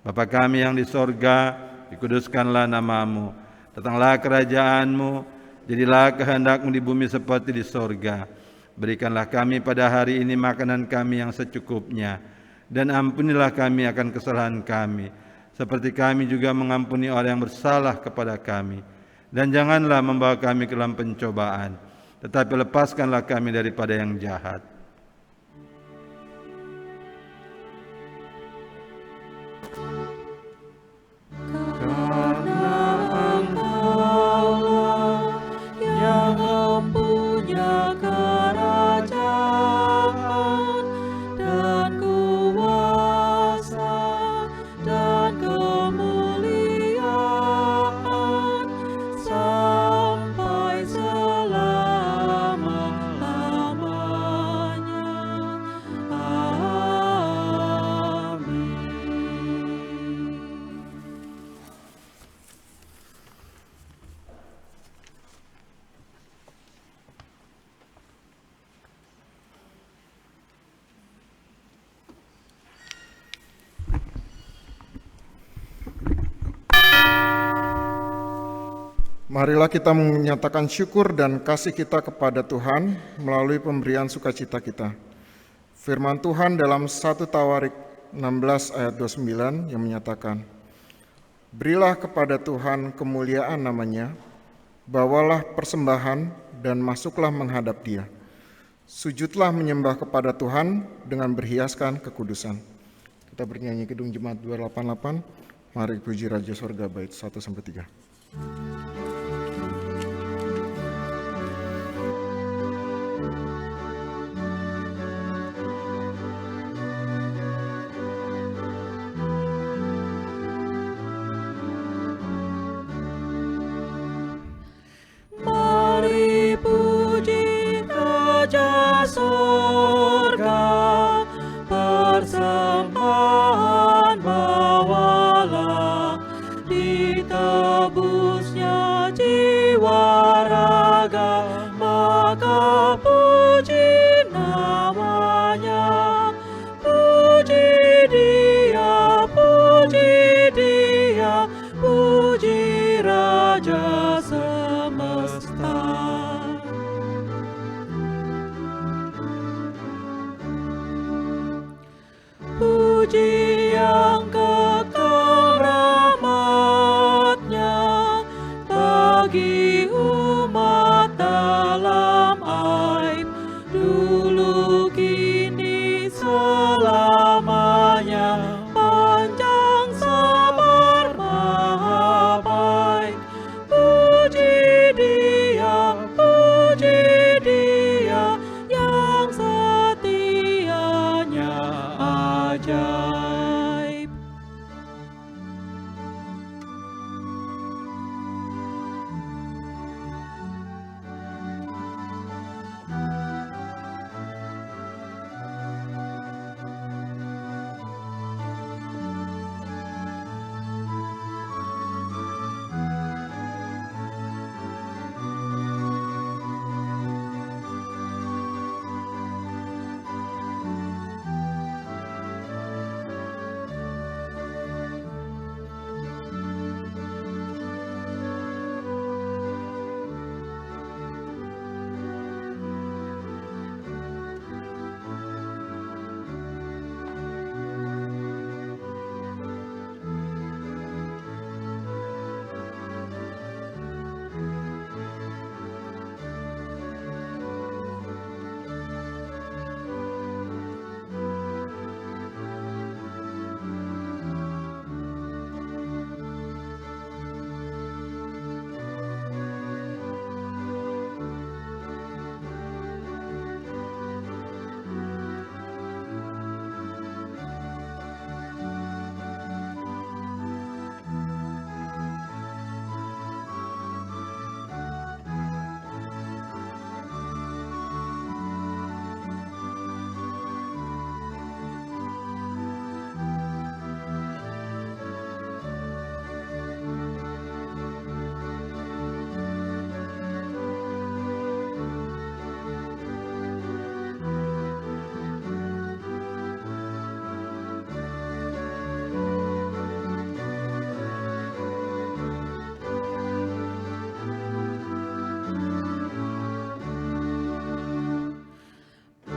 Bapa kami yang di sorga, dikuduskanlah nama-Mu, datanglah kerajaan-Mu, jadilah kehendak-Mu di bumi seperti di sorga. Berikanlah kami pada hari ini makanan kami yang secukupnya, dan ampunilah kami akan kesalahan kami, seperti kami juga mengampuni orang yang bersalah kepada kami. Dan janganlah membawa kami ke dalam pencobaan, tetapi lepaskanlah kami daripada yang jahat. Karena Engkaulah yang mempunyai kerajaan dan kuasa dan kemuliaan sampai selama-lamanya. Marilah kita menyatakan syukur dan kasih kita kepada Tuhan melalui pemberian sukacita kita. Firman Tuhan dalam 1 Tawarik 16 ayat 29 yang menyatakan, "Berilah kepada Tuhan kemuliaan namanya, bawalah persembahan dan masuklah menghadap Dia. Sujudlah menyembah kepada Tuhan dengan berhiaskan kekudusan." Kita bernyanyi Kidung Jemaat 288, mari puji Raja Sorga bait 1-3. Mari puji Raja Sorga, persembahan bawalah, ditebusnya jiwa raga, maka puji namanya. Puji Dia, puji Raja semesta. Puji yang kekal rahmat-Nya bagi umat dalam aib, dulu kini selamanya. Panjang sabar maha baik, puji Dia yang setianya ajaib.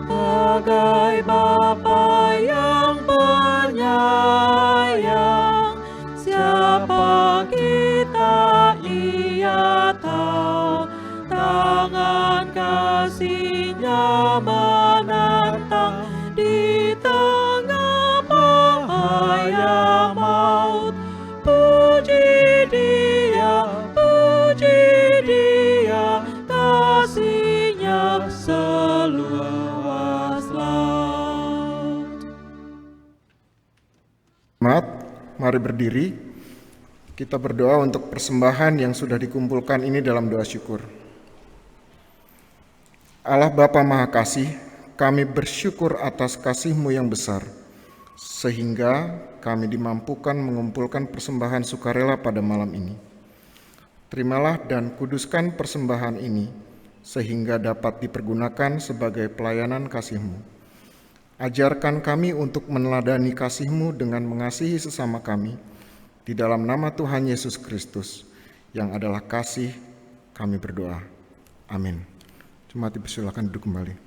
Bagai Bapa yang penyayang, siapa kita Ia tahu. Tangan kasih-Nya menantang di tengah bahaya maut. Puji Dia, kasih-Nya seluas laut. Mari berdiri. Kita berdoa untuk persembahan yang sudah dikumpulkan ini dalam doa syukur. Allah Bapa Maha Kasih, kami bersyukur atas kasih-Mu yang besar, sehingga kami dimampukan mengumpulkan persembahan sukarela pada malam ini. Terimalah dan kuduskan persembahan ini, sehingga dapat dipergunakan sebagai pelayanan kasih-Mu. Ajarkan kami untuk meneladani kasih-Mu dengan mengasihi sesama kami, di dalam nama Tuhan Yesus Kristus, yang adalah kasih kami berdoa. Amin. Jemaat dipersilakan duduk kembali.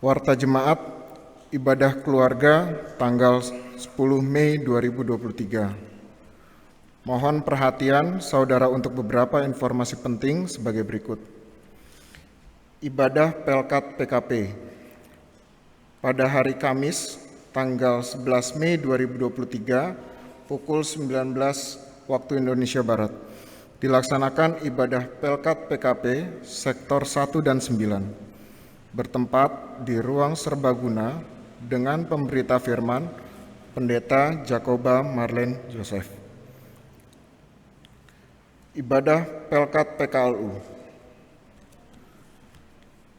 Warta Jemaat Ibadah Keluarga tanggal 10 Mei 2023. Mohon perhatian saudara untuk beberapa informasi penting sebagai berikut. Ibadah Pelkat PKP pada hari Kamis tanggal 11 Mei 2023 pukul 19 waktu Indonesia Barat. Dilaksanakan ibadah Pelkat PKP sektor 1 dan 9 bertempat di ruang serbaguna dengan pemberita firman Pendeta Jacoba Marlene Joseph. Ibadah Pelkat PKLU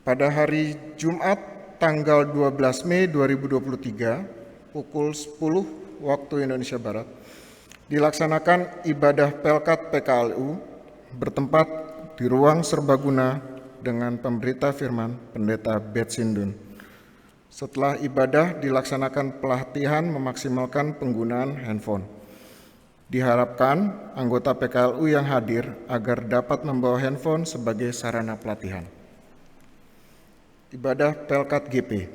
pada hari Jumat tanggal 12 Mei 2023 pukul 10 waktu Indonesia Barat dilaksanakan ibadah Pelkat PKLU bertempat di ruang serbaguna dengan pemberita firman Pendeta Betsindun. Setelah ibadah dilaksanakan pelatihan memaksimalkan penggunaan handphone. Diharapkan anggota PKLU yang hadir agar dapat membawa handphone sebagai sarana pelatihan. Ibadah Pelkat GP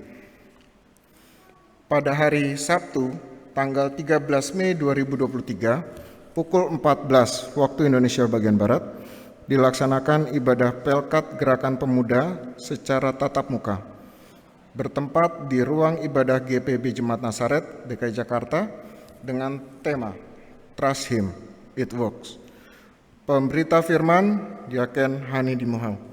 pada hari Sabtu tanggal 13 Mei 2023 pukul 14 waktu Indonesia bagian Barat dilaksanakan ibadah Pelkat Gerakan Pemuda secara tatap muka bertempat di ruang ibadah GPB Jemaat Nasaret DKI Jakarta dengan tema Trust Him, It Works. Pemberita firman Diaken Hani Dimuhau.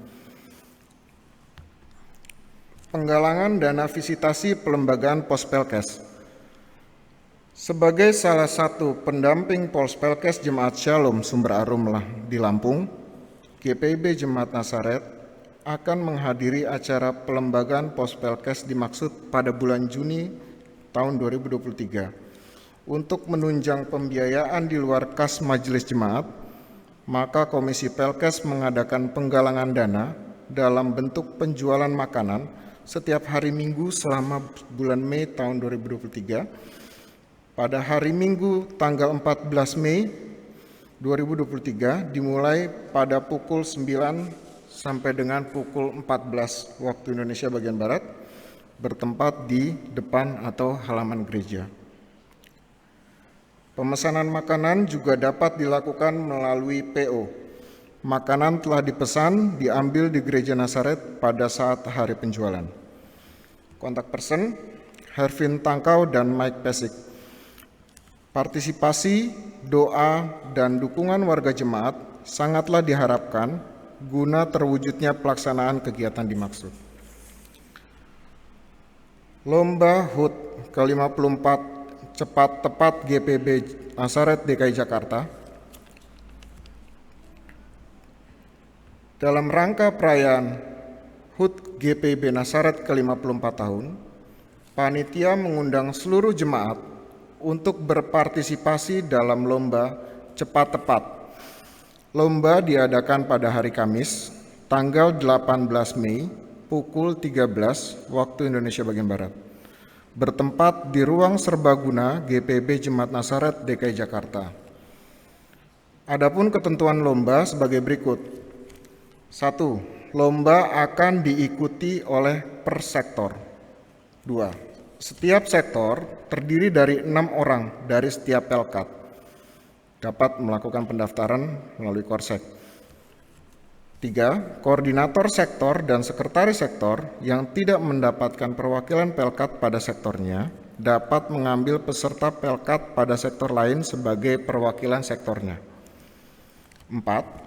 Penggalangan dana visitasi pelembagaan Pospelkes. Sebagai salah satu pendamping Pospelkes Jemaat Shalom Sumber Arum di Lampung, GPB Jemaat Nasaret akan menghadiri acara pelembagaan Pospelkes dimaksud pada bulan Juni tahun 2023. Untuk menunjang pembiayaan di luar kas Majelis Jemaat, maka Komisi Pelkes mengadakan penggalangan dana dalam bentuk penjualan makanan setiap hari Minggu selama bulan Mei tahun 2023. Pada hari Minggu tanggal 14 Mei 2023 dimulai pada pukul 9 sampai dengan pukul 14 waktu Indonesia bagian Barat bertempat di depan atau halaman gereja. Pemesanan makanan juga dapat dilakukan melalui PO. Makanan telah dipesan diambil di Gereja Nasaret pada saat hari penjualan. Kontak person Hervin Tangkau dan Mike Pesik. Partisipasi, doa, dan dukungan warga jemaat sangatlah diharapkan guna terwujudnya pelaksanaan kegiatan dimaksud. Lomba HUT ke-54 Cepat Tepat GPB Nasaret DKI Jakarta. Dalam rangka perayaan HUT GPB Nasaret ke-54 tahun, panitia mengundang seluruh jemaat untuk berpartisipasi dalam lomba Cepat Tepat. Lomba diadakan pada hari Kamis, tanggal 18 Mei, pukul 13 waktu Indonesia bagian Barat. Bertempat di ruang serbaguna GPB Jemaat Nasaret DKI Jakarta. Adapun ketentuan lomba sebagai berikut. 1. Lomba akan diikuti oleh per sektor. 2. Setiap sektor terdiri dari 6 orang dari setiap pelkat. Dapat melakukan pendaftaran melalui Korsek. 3. Koordinator sektor dan sekretaris sektor yang tidak mendapatkan perwakilan pelkat pada sektornya dapat mengambil peserta pelkat pada sektor lain sebagai perwakilan sektornya. 4.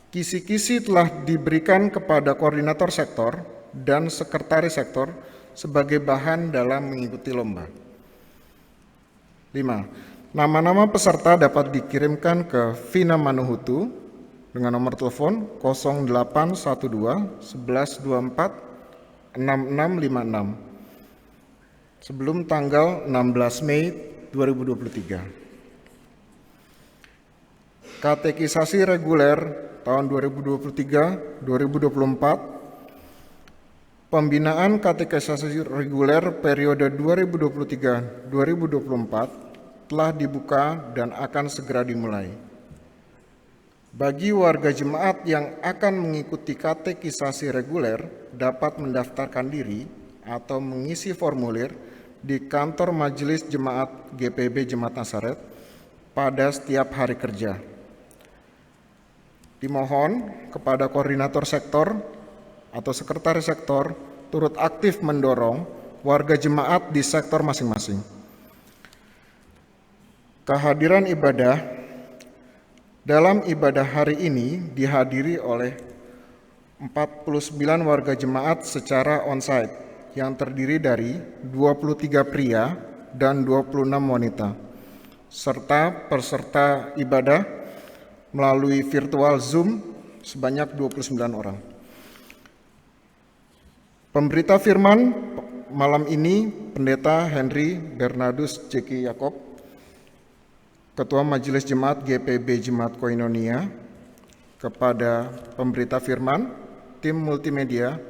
Kisi-kisi telah diberikan kepada koordinator sektor dan sekretaris sektor sebagai bahan dalam mengikuti lomba. 5. Nama-nama peserta dapat dikirimkan ke Vina Manuhutu dengan nomor telepon 0812 1124 6656 sebelum tanggal 16 Mei 2023. Katekisasi reguler tahun 2023-2024. Pembinaan katekisasi reguler periode 2023-2024 telah dibuka dan akan segera dimulai. Bagi warga jemaat yang akan mengikuti katekisasi reguler dapat mendaftarkan diri atau mengisi formulir di kantor Majelis Jemaat GPB Jemaat Nasaret pada setiap hari kerja. Dimohon kepada koordinator sektor atau sekretaris sektor turut aktif mendorong warga jemaat di sektor masing-masing. Kehadiran ibadah dalam ibadah hari ini dihadiri oleh 49 warga jemaat secara onsite yang terdiri dari 23 pria dan 26 wanita, serta peserta ibadah melalui virtual Zoom sebanyak 29 orang. Pemberita firman malam ini Pendeta Henry Bernardus Ceki Yakob, Ketua Majelis Jemaat GPB Jemaat Koinonia, kepada pemberita firman, tim multimedia,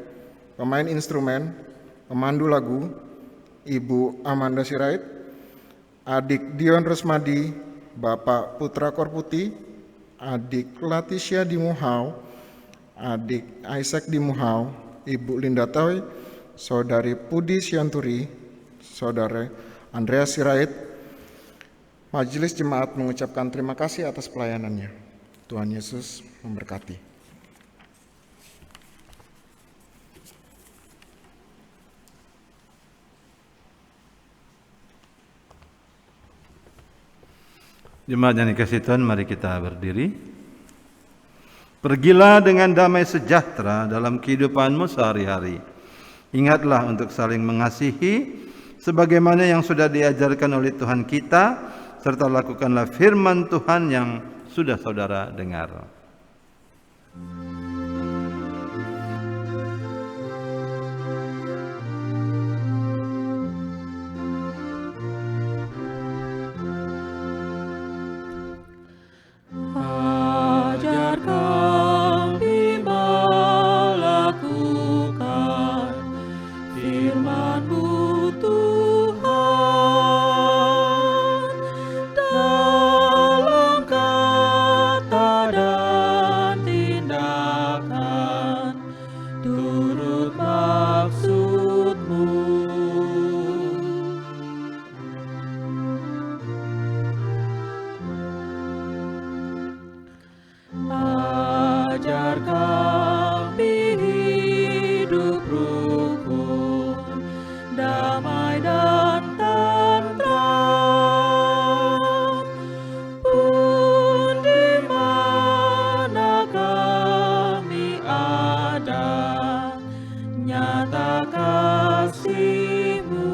pemain instrumen, pemandu lagu, Ibu Amanda Sirait, Adik Dion Rusmadi, Bapak Putra Korputi, Adik Leticia Dimuhau, Adik Isaac Dimuhau, Ibu Linda Toy, Saudari Pudi Sianturi, Saudara Andreas Sirait. Majelis Jemaat mengucapkan terima kasih atas pelayanannya. Tuhan Yesus memberkati. Jemaat yang dikasihi Tuhan, mari kita berdiri. Pergilah dengan damai sejahtera dalam kehidupanmu sehari-hari. Ingatlah untuk saling mengasihi sebagaimana yang sudah diajarkan oleh Tuhan kita, serta lakukanlah firman Tuhan yang sudah saudara dengar. Ajar kami melakukan firman-Mu Tuhan, dalam kata dan tindakan turut maksud-Mu. Ajar kami hidup rukun, damai dan tentram, pun di mana kami ada, nyata kasih-Mu.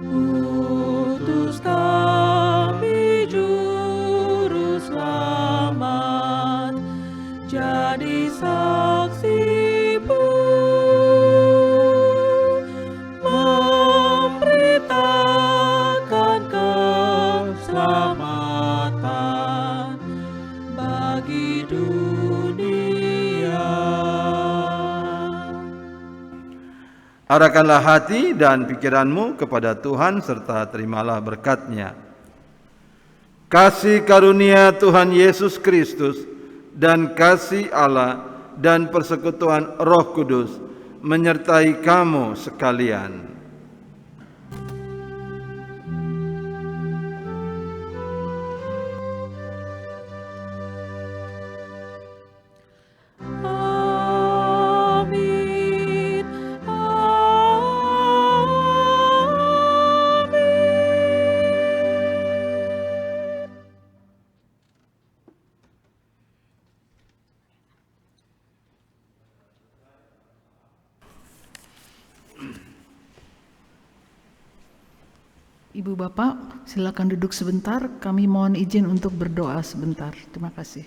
Utus kami juru selamat, jadi saksi-Mu, memberitakan keselamatan bagi dunia. Arahkanlah hati dan pikiranmu kepada Tuhan serta terimalah berkat-Nya. Kasih karunia Tuhan Yesus Kristus dan kasih Allah dan persekutuan Roh Kudus menyertai kamu sekalian. Amin. Ibu Bapak, silakan duduk sebentar. Kami mohon izin untuk berdoa sebentar. Terima kasih.